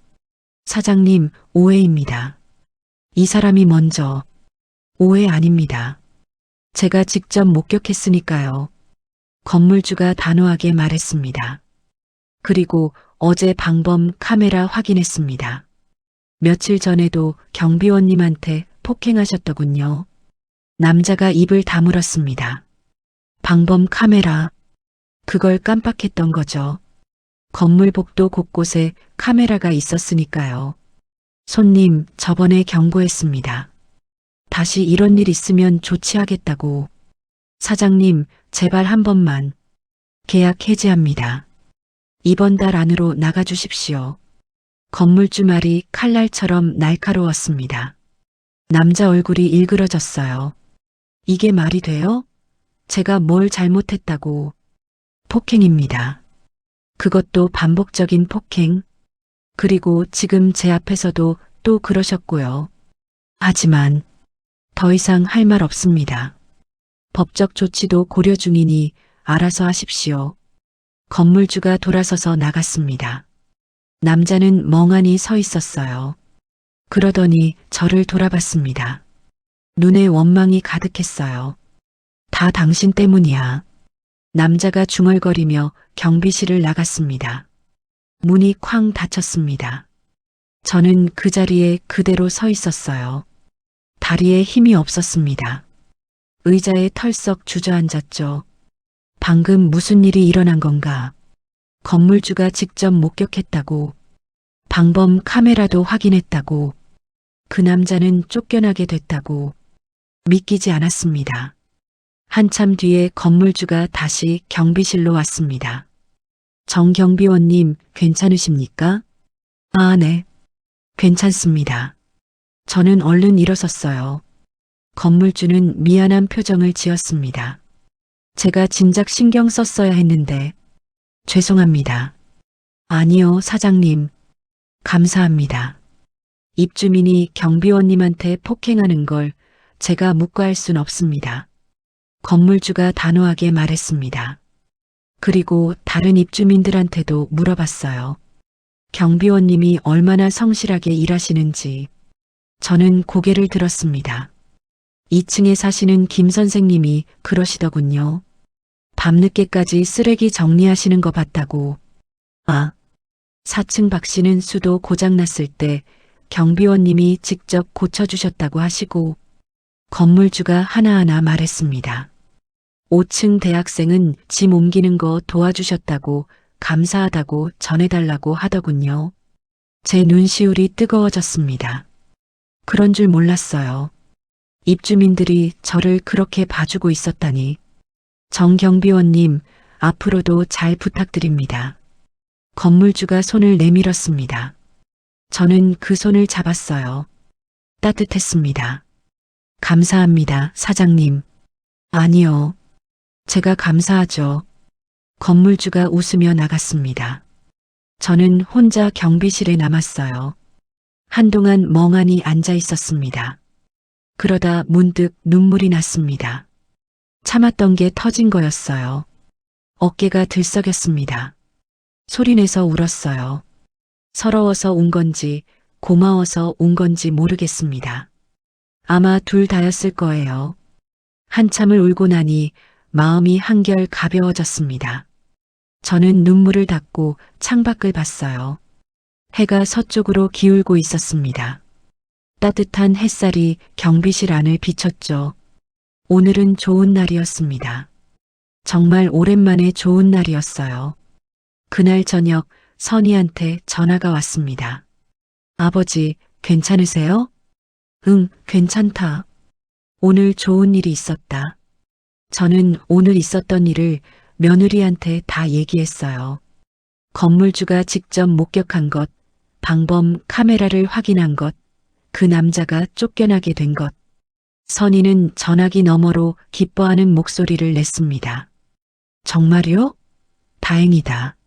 사장님, 오해입니다. 이 사람이 먼저. 오해 아닙니다. 제가 직접 목격했으니까요. 건물주가 단호하게 말했습니다. 그리고 어제 방범 카메라 확인했습니다. 며칠 전에도 경비원님한테 폭행하셨더군요. 남자가 입을 다물었습니다. 방범 카메라. 그걸 깜빡했던 거죠. 건물 복도 곳곳에 카메라가 있었으니까요. 손님, 저번에 경고했습니다. 다시 이런 일 있으면 조치하겠다고. 사장님, 제발 한 번만. 계약 해지합니다. 이번 달 안으로 나가주십시오. 건물주 말이 칼날처럼 날카로웠습니다. 남자 얼굴이 일그러졌어요. 이게 말이 돼요? 제가 뭘 잘못했다고. 폭행입니다. 그것도 반복적인 폭행. 그리고 지금 제 앞에서도 또 그러셨고요. 하지만 더 이상 할 말 없습니다. 법적 조치도 고려 중이니 알아서 하십시오. 건물주가 돌아서서 나갔습니다. 남자는 멍하니 서 있었어요. 그러더니 저를 돌아봤습니다. 눈에 원망이 가득했어요. 다 당신 때문이야. 남자가 중얼거리며 경비실을 나갔습니다. 문이 쾅 닫혔습니다. 저는 그 자리에 그대로 서 있었어요. 다리에 힘이 없었습니다. 의자에 털썩 주저앉았죠. 방금 무슨 일이 일어난 건가? 건물주가 직접 목격했다고. 방범 카메라도 확인했다고. 그 남자는 쫓겨나게 됐다고. 믿기지 않았습니다. 한참 뒤에 건물주가 다시 경비실로 왔습니다. 정 경비원님, 괜찮으십니까? 아, 네. 괜찮습니다. 저는 얼른 일어섰어요. 건물주는 미안한 표정을 지었습니다. 제가 진작 신경 썼어야 했는데. 죄송합니다. 아니요, 사장님. 감사합니다. 입주민이 경비원님한테 폭행하는 걸 제가 묵과할 순 없습니다. 건물주가 단호하게 말했습니다. 그리고 다른 입주민들한테도 물어봤어요. 경비원님이 얼마나 성실하게 일하시는지. 저는 고개를 들었습니다. 2층에 사시는 김 선생님이 그러시더군요. 밤늦게까지 쓰레기 정리하시는 거 봤다고. 아, 4층 박 씨는 수도 고장났을 때 경비원님이 직접 고쳐주셨다고 하시고. 건물주가 하나하나 말했습니다. 5층 대학생은 짐 옮기는 거 도와주셨다고 감사하다고 전해달라고 하더군요. 제 눈시울이 뜨거워졌습니다. 그런 줄 몰랐어요. 입주민들이 저를 그렇게 봐주고 있었다니. 정 경비원님, 앞으로도 잘 부탁드립니다. 건물주가 손을 내밀었습니다. 저는 그 손을 잡았어요. 따뜻했습니다. 감사합니다, 사장님. 아니요. 제가 감사하죠. 건물주가 웃으며 나갔습니다. 저는 혼자 경비실에 남았어요. 한동안 멍하니 앉아 있었습니다. 그러다 문득 눈물이 났습니다. 참았던 게 터진 거였어요. 어깨가 들썩였습니다. 소리내서 울었어요. 서러워서 운 건지 고마워서 운 건지 모르겠습니다. 아마 둘 다였을 거예요. 한참을 울고 나니 마음이 한결 가벼워졌습니다. 저는 눈물을 닦고 창밖을 봤어요. 해가 서쪽으로 기울고 있었습니다. 따뜻한 햇살이 경비실 안을 비췄죠. 오늘은 좋은 날이었습니다. 정말 오랜만에 좋은 날이었어요. 그날 저녁 선희한테 전화가 왔습니다. 아버지, 괜찮으세요? 응, 괜찮다. 오늘 좋은 일이 있었다. 저는 오늘 있었던 일을 며느리한테 다 얘기했어요. 건물주가 직접 목격한 것, 방범 카메라를 확인한 것, 그 남자가 쫓겨나게 된 것. 선희는 전화기 너머로 기뻐하는 목소리를 냈습니다. 정말요? 다행이다.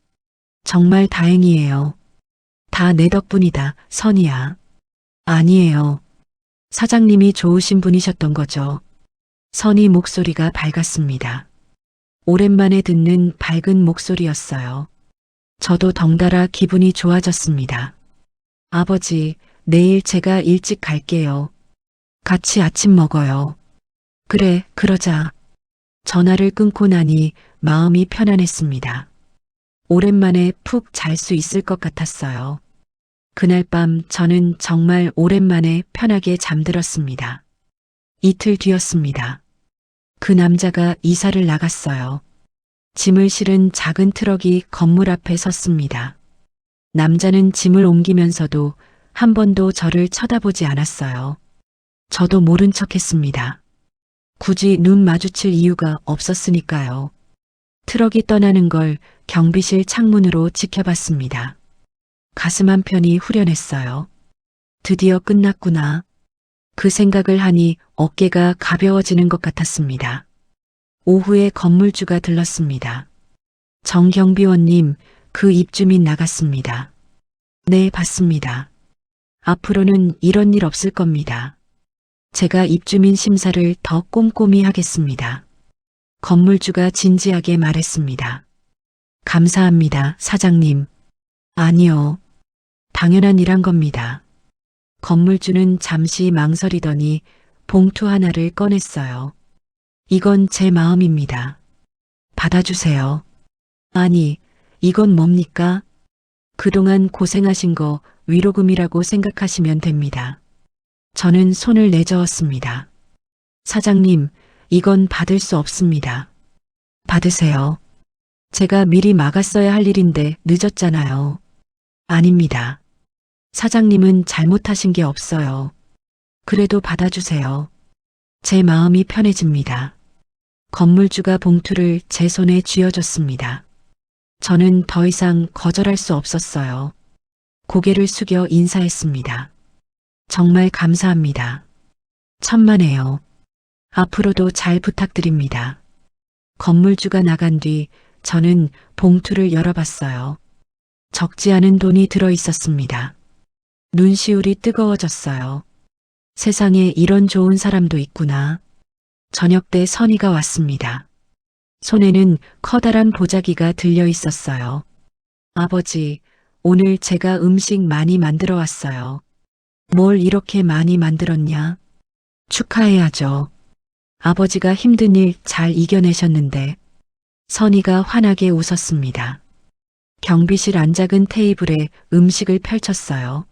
정말 다행이에요. 다 내 덕분이다, 선희야. 아니에요. 사장님이 좋으신 분이셨던 거죠. 선희 목소리가 밝았습니다. 오랜만에 듣는 밝은 목소리였어요. 저도 덩달아 기분이 좋아졌습니다. 아버지, 내일 제가 일찍 갈게요. 같이 아침 먹어요. 그래, 그러자. 전화를 끊고 나니 마음이 편안했습니다. 오랜만에 푹 잘 수 있을 것 같았어요. 그날 밤 저는 정말 오랜만에 편하게 잠들었습니다. 이틀 뒤였습니다. 그 남자가 이사를 나갔어요. 짐을 실은 작은 트럭이 건물 앞에 섰습니다. 남자는 짐을 옮기면서도 한 번도 저를 쳐다보지 않았어요. 저도 모른 척 했습니다. 굳이 눈 마주칠 이유가 없었으니까요. 트럭이 떠나는 걸 경비실 창문으로 지켜봤습니다. 가슴 한편이 후련했어요. 드디어 끝났구나. 그 생각을 하니 어깨가 가벼워지는 것 같았습니다. 오후에 건물주가 들렀습니다. 정경비원님, 그 입주민 나갔습니다. 네, 봤습니다. 앞으로는 이런 일 없을 겁니다. 제가 입주민 심사를 더 꼼꼼히 하겠습니다. 건물주가 진지하게 말했습니다. 감사합니다, 사장님. 아니요. 당연한 일한 겁니다. 건물주는 잠시 망설이더니 봉투 하나를 꺼냈어요. 이건 제 마음입니다. 받아주세요. 아니, 이건 뭡니까? 그동안 고생하신 거 위로금이라고 생각하시면 됩니다. 저는 손을 내저었습니다. 사장님, 이건 받을 수 없습니다. 받으세요. 제가 미리 막았어야 할 일인데 늦었잖아요. 아닙니다. 사장님은 잘못하신 게 없어요. 그래도 받아주세요. 제 마음이 편해집니다. 건물주가 봉투를 제 손에 쥐어줬습니다. 저는 더 이상 거절할 수 없었어요. 고개를 숙여 인사했습니다. 정말 감사합니다. 천만에요. 앞으로도 잘 부탁드립니다. 건물주가 나간 뒤 저는 봉투를 열어봤어요. 적지 않은 돈이 들어 있었습니다. 눈시울이 뜨거워졌어요. 세상에 이런 좋은 사람도 있구나. 저녁 때 선희가 왔습니다. 손에는 커다란 보자기가 들려 있었어요. 아버지, 오늘 제가 음식 많이 만들어 왔어요. 뭘 이렇게 많이 만들었냐? 축하해야죠. 아버지가 힘든 일 잘 이겨내셨는데. 선희가 환하게 웃었습니다. 경비실 안작은 테이블에 음식을 펼쳤어요.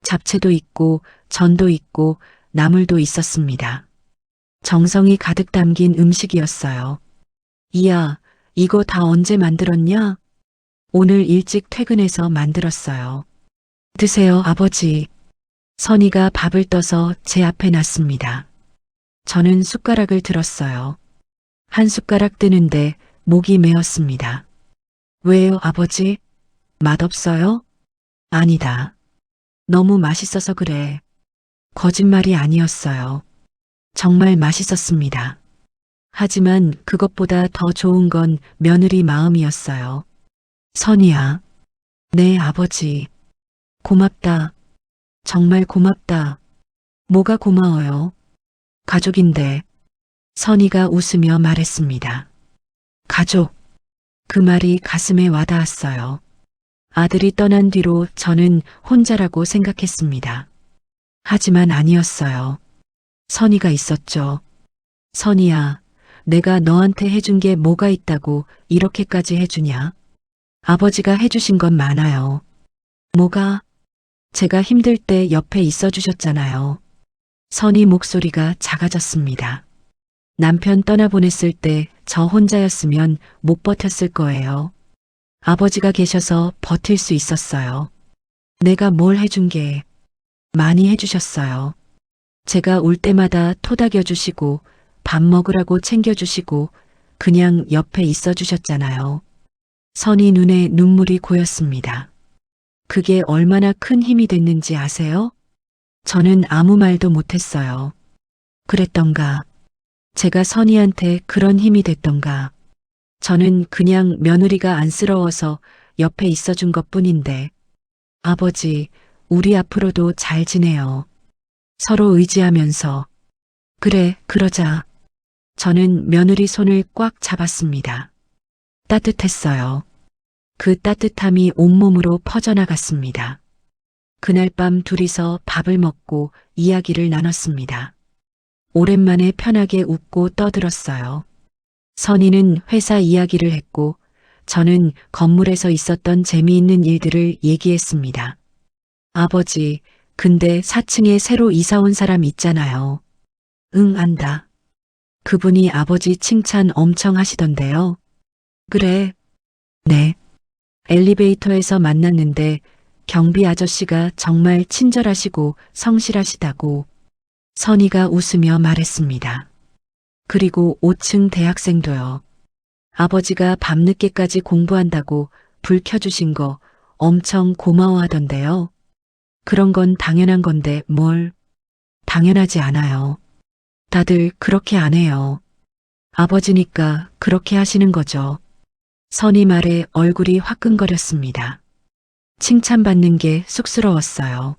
잡채도 있고 전도 있고 나물도 있었습니다. 정성이 가득 담긴 음식이었어요. 이야, 이거 다 언제 만들었냐? 오늘 일찍 퇴근해서 만들었어요. 드세요, 아버지. 선희가 밥을 떠서 제 앞에 놨습니다. 저는 숟가락을 들었어요. 한 숟가락 뜨는데 목이 메었습니다. 왜요, 아버지? 맛없어요? 아니다. 너무 맛있어서 그래. 거짓말이 아니었어요. 정말 맛있었습니다. 하지만 그것보다 더 좋은 건 며느리 마음이었어요. 선희야. 네, 아버지. 고맙다. 정말 고맙다. 뭐가 고마워요? 가족인데. 선희가 웃으며 말했습니다. 가족. 그 말이 가슴에 와닿았어요. 아들이 떠난 뒤로 저는 혼자라고 생각했습니다. 하지만 아니었어요. 선희가 있었죠. 선희야, 내가 너한테 해준 게 뭐가 있다고 이렇게까지 해주냐? 아버지가 해주신 건 많아요. 뭐가? 제가 힘들 때 옆에 있어 주셨잖아요. 선희 목소리가 작아졌습니다. 남편 떠나보냈을 때 저 혼자였으면 못 버텼을 거예요. 아버지가 계셔서 버틸 수 있었어요. 내가 뭘 해준 게 많이 해주셨어요. 제가 올 때마다 토닥여 주시고 밥 먹으라고 챙겨주시고 그냥 옆에 있어 주셨잖아요. 선희 눈에 눈물이 고였습니다. 그게 얼마나 큰 힘이 됐는지 아세요? 저는 아무 말도 못했어요. 그랬던가? 제가 선희한테 그런 힘이 됐던가? 저는 그냥 며느리가 안쓰러워서 옆에 있어준 것뿐인데. 아버지, 우리 앞으로도 잘 지내요. 서로 의지하면서. 그래, 그러자. 저는 며느리 손을 꽉 잡았습니다. 따뜻했어요. 그 따뜻함이 온몸으로 퍼져나갔습니다. 그날 밤 둘이서 밥을 먹고 이야기를 나눴습니다. 오랜만에 편하게 웃고 떠들었어요. 선희는 회사 이야기를 했고 저는 건물에서 있었던 재미있는 일들을 얘기했습니다. 아버지, 근데 4층에 새로 이사 온 사람 있잖아요. 응, 안다. 그분이 아버지 칭찬 엄청 하시던데요. 그래. 네. 엘리베이터에서 만났는데 경비 아저씨가 정말 친절하시고 성실하시다고. 선희가 웃으며 말했습니다. 그리고 5층 대학생도요. 아버지가 밤늦게까지 공부한다고 불 켜주신 거 엄청 고마워하던데요. 그런 건 당연한 건데 뭘 당연하지 않아요. 다들 그렇게 안 해요. 아버지니까 그렇게 하시는 거죠. 선희 말에 얼굴이 화끈거렸습니다. 칭찬받는 게 쑥스러웠어요.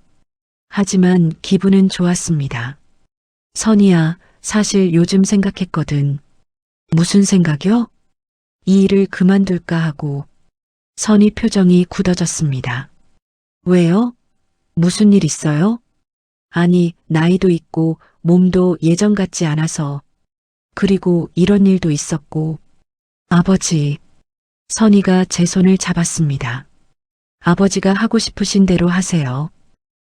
하지만 기분은 좋았습니다. 선희야, 사실 요즘 생각했거든. 무슨 생각이요? 이 일을 그만둘까 하고. 선희 표정이 굳어졌습니다. 왜요? 무슨 일 있어요? 아니, 나이도 있고 몸도 예전 같지 않아서. 그리고 이런 일도 있었고. 아버지. 선희가 제 손을 잡았습니다. 아버지가 하고 싶으신 대로 하세요.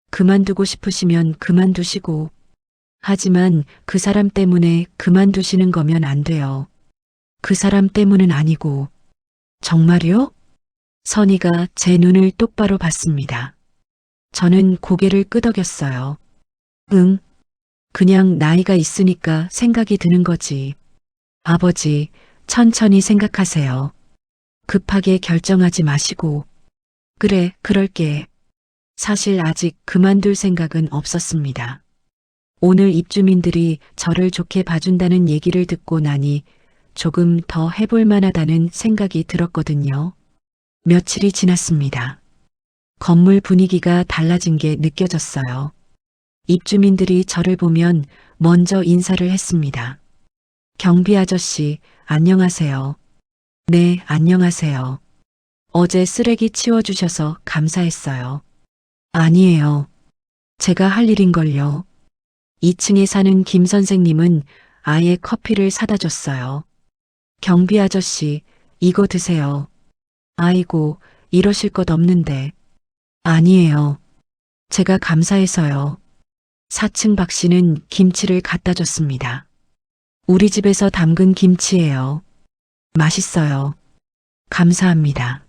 그만두고 싶으시면 그만두시고. 하지만 그 사람 때문에 그만두시는 거면 안 돼요. 그 사람 때문은 아니고. 정말요? 선희가 제 눈을 똑바로 봤습니다. 저는 고개를 끄덕였어요. 응. 그냥 나이가 있으니까 생각이 드는 거지. 아버지, 천천히 생각하세요. 급하게 결정하지 마시고. 그래, 그럴게. 사실 아직 그만둘 생각은 없었습니다. 오늘 입주민들이 저를 좋게 봐준다는 얘기를 듣고 나니 조금 더 해볼 만하다는 생각이 들었거든요. 며칠이 지났습니다. 건물 분위기가 달라진 게 느껴졌어요. 입주민들이 저를 보면 먼저 인사를 했습니다. 경비 아저씨, 안녕하세요. 네, 안녕하세요. 어제 쓰레기 치워주셔서 감사했어요. 아니에요. 제가 할 일인걸요. 2층에 사는 김 선생님은 아예 커피를 사다 줬어요. 경비 아저씨, 이거 드세요. 아이고, 이러실 것 없는데. 아니에요. 제가 감사해서요. 4층 박 씨는 김치를 갖다 줬습니다. 우리 집에서 담근 김치예요. 맛있어요. 감사합니다.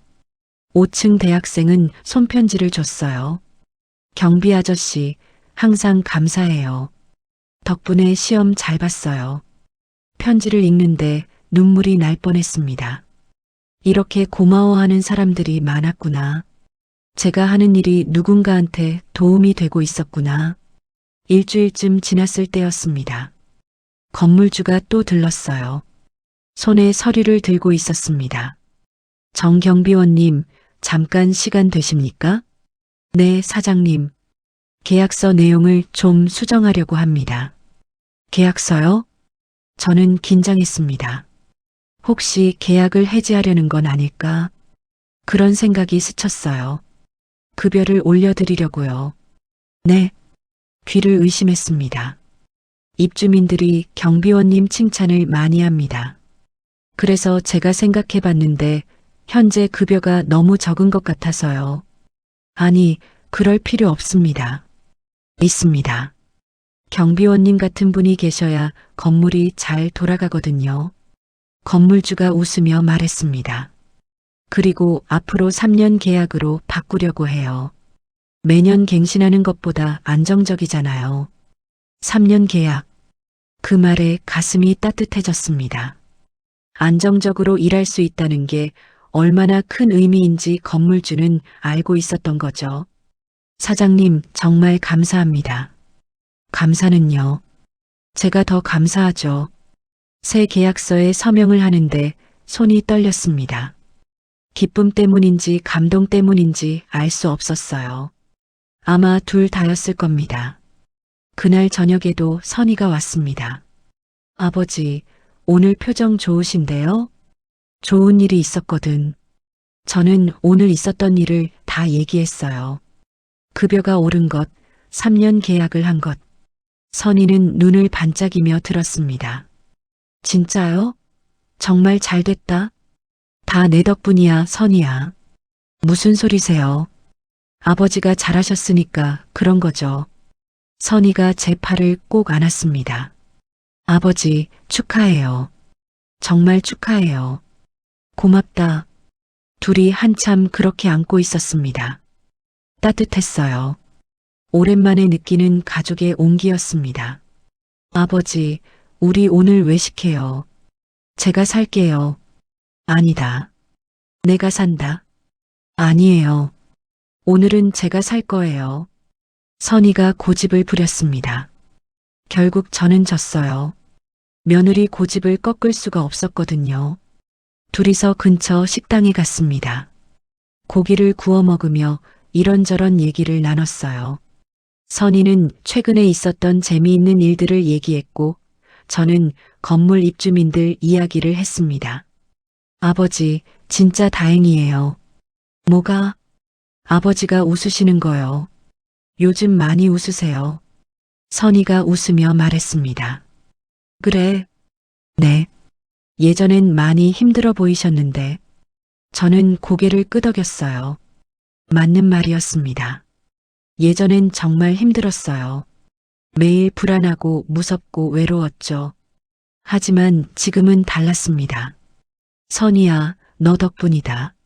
5층 대학생은 손편지를 줬어요. 경비 아저씨, 항상 감사해요. 덕분에 시험 잘 봤어요. 편지를 읽는데 눈물이 날 뻔했습니다. 이렇게 고마워하는 사람들이 많았구나. 제가 하는 일이 누군가한테 도움이 되고 있었구나. 일주일쯤 지났을 때였습니다. 건물주가 또 들렀어요. 손에 서류를 들고 있었습니다. 정경비원님, 잠깐 시간 되십니까? 네, 사장님. 계약서 내용을 좀 수정하려고 합니다. 계약서요? 저는 긴장했습니다. 혹시 계약을 해지하려는 건 아닐까? 그런 생각이 스쳤어요. 급여를 올려드리려고요. 네. 귀를 의심했습니다. 입주민들이 경비원님 칭찬을 많이 합니다. 그래서 제가 생각해 봤는데 현재 급여가 너무 적은 것 같아서요. 아니, 그럴 필요 없습니다. 있습니다. 경비원님 같은 분이 계셔야 건물이 잘 돌아가거든요. 건물주가 웃으며 말했습니다. 그리고 앞으로 3년 계약으로 바꾸려고 해요. 매년 갱신하는 것보다 안정적이잖아요. 3년 계약. 그 말에 가슴이 따뜻해졌습니다. 안정적으로 일할 수 있다는 게 얼마나 큰 의미인지 건물주는 알고 있었던 거죠. 사장님, 정말 감사합니다. 감사는요. 제가 더 감사하죠. 새 계약서에 서명을 하는데 손이 떨렸습니다. 기쁨 때문인지 감동 때문인지 알 수 없었어요. 아마 둘 다였을 겁니다. 그날 저녁에도 선희가 왔습니다. 아버지, 오늘 표정 좋으신데요? 좋은 일이 있었거든. 저는 오늘 있었던 일을 다 얘기했어요. 급여가 오른 것, 3년 계약을 한 것. 선희는 눈을 반짝이며 들었습니다. 진짜요? 정말 잘 됐다? 다 내 덕분이야, 선희야. 무슨 소리세요? 아버지가 잘하셨으니까 그런 거죠. 선희가 제 팔을 꼭 안았습니다. 아버지, 축하해요. 정말 축하해요. 고맙다. 둘이 한참 그렇게 안고 있었습니다. 따뜻했어요. 오랜만에 느끼는 가족의 온기였습니다. 아버지, 우리 오늘 외식해요. 제가 살게요. 아니다. 내가 산다. 아니에요. 오늘은 제가 살 거예요. 선희가 고집을 부렸습니다. 결국 저는 졌어요. 며느리 고집을 꺾을 수가 없었거든요. 둘이서 근처 식당에 갔습니다. 고기를 구워 먹으며 이런저런 얘기를 나눴어요. 선희는 최근에 있었던 재미있는 일들을 얘기했고, 저는 건물 입주민들 이야기를 했습니다. 아버지, 진짜 다행이에요. 뭐가? 아버지가 웃으시는 거요. 요즘 많이 웃으세요. 선희가 웃으며 말했습니다. 그래. 네. 예전엔 많이 힘들어 보이셨는데, 저는 고개를 끄덕였어요. 맞는 말이었습니다. 예전엔 정말 힘들었어요. 매일 불안하고 무섭고 외로웠죠. 하지만 지금은 달랐습니다. 선희야, 너 덕분이다.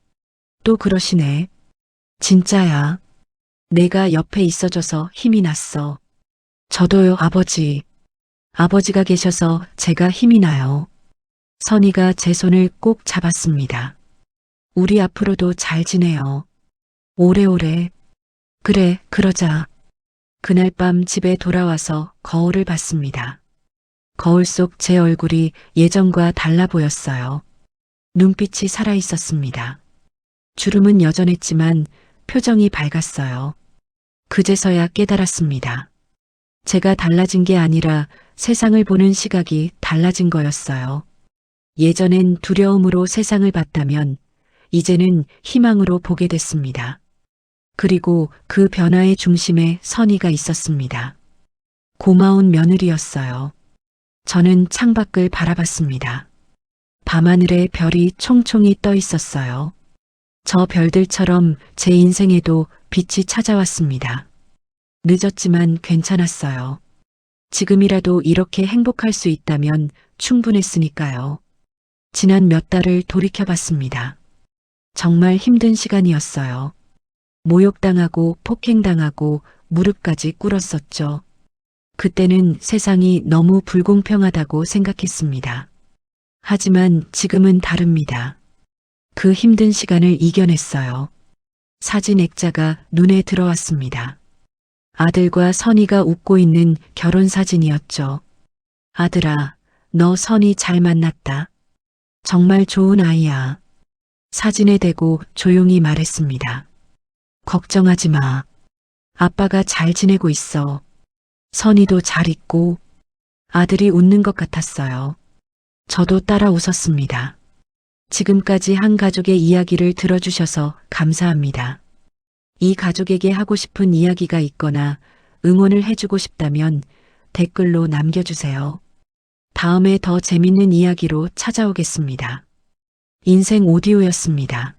또 그러시네. 진짜야. 내가 옆에 있어줘서 힘이 났어. 저도요, 아버지. 아버지가 계셔서 제가 힘이 나요. 선희가 제 손을 꼭 잡았습니다. 우리 앞으로도 잘 지내요. 오래오래. 그래, 그러자. 그날 밤 집에 돌아와서 거울을 봤습니다. 거울 속 제 얼굴이 예전과 달라 보였어요. 눈빛이 살아 있었습니다. 주름은 여전했지만 표정이 밝았어요. 그제서야 깨달았습니다. 제가 달라진 게 아니라 세상을 보는 시각이 달라진 거였어요. 예전엔 두려움으로 세상을 봤다면 이제는 희망으로 보게 됐습니다. 그리고 그 변화의 중심에 선희가 있었습니다. 고마운 며느리였어요. 저는 창밖을 바라봤습니다. 밤하늘에 별이 총총히 떠 있었어요. 저 별들처럼 제 인생에도 빛이 찾아왔습니다. 늦었지만 괜찮았어요. 지금이라도 이렇게 행복할 수 있다면 충분했으니까요. 지난 몇 달을 돌이켜봤습니다. 정말 힘든 시간이었어요. 모욕당하고 폭행당하고 무릎까지 꿇었었죠. 그때는 세상이 너무 불공평하다고 생각했습니다. 하지만 지금은 다릅니다. 그 힘든 시간을 이겨냈어요. 사진 액자가 눈에 들어왔습니다. 아들과 선희가 웃고 있는 결혼 사진이었죠. 아들아, 너 선희 잘 만났다. 정말 좋은 아이야. 사진에 대고 조용히 말했습니다. 걱정하지 마. 아빠가 잘 지내고 있어. 선희도 잘 있고. 아들이 웃는 것 같았어요. 저도 따라 웃었습니다. 지금까지 한 가족의 이야기를 들어주셔서 감사합니다. 이 가족에게 하고 싶은 이야기가 있거나 응원을 해주고 싶다면 댓글로 남겨주세요. 다음에 더 재밌는 이야기로 찾아오겠습니다. 인생 오디오였습니다.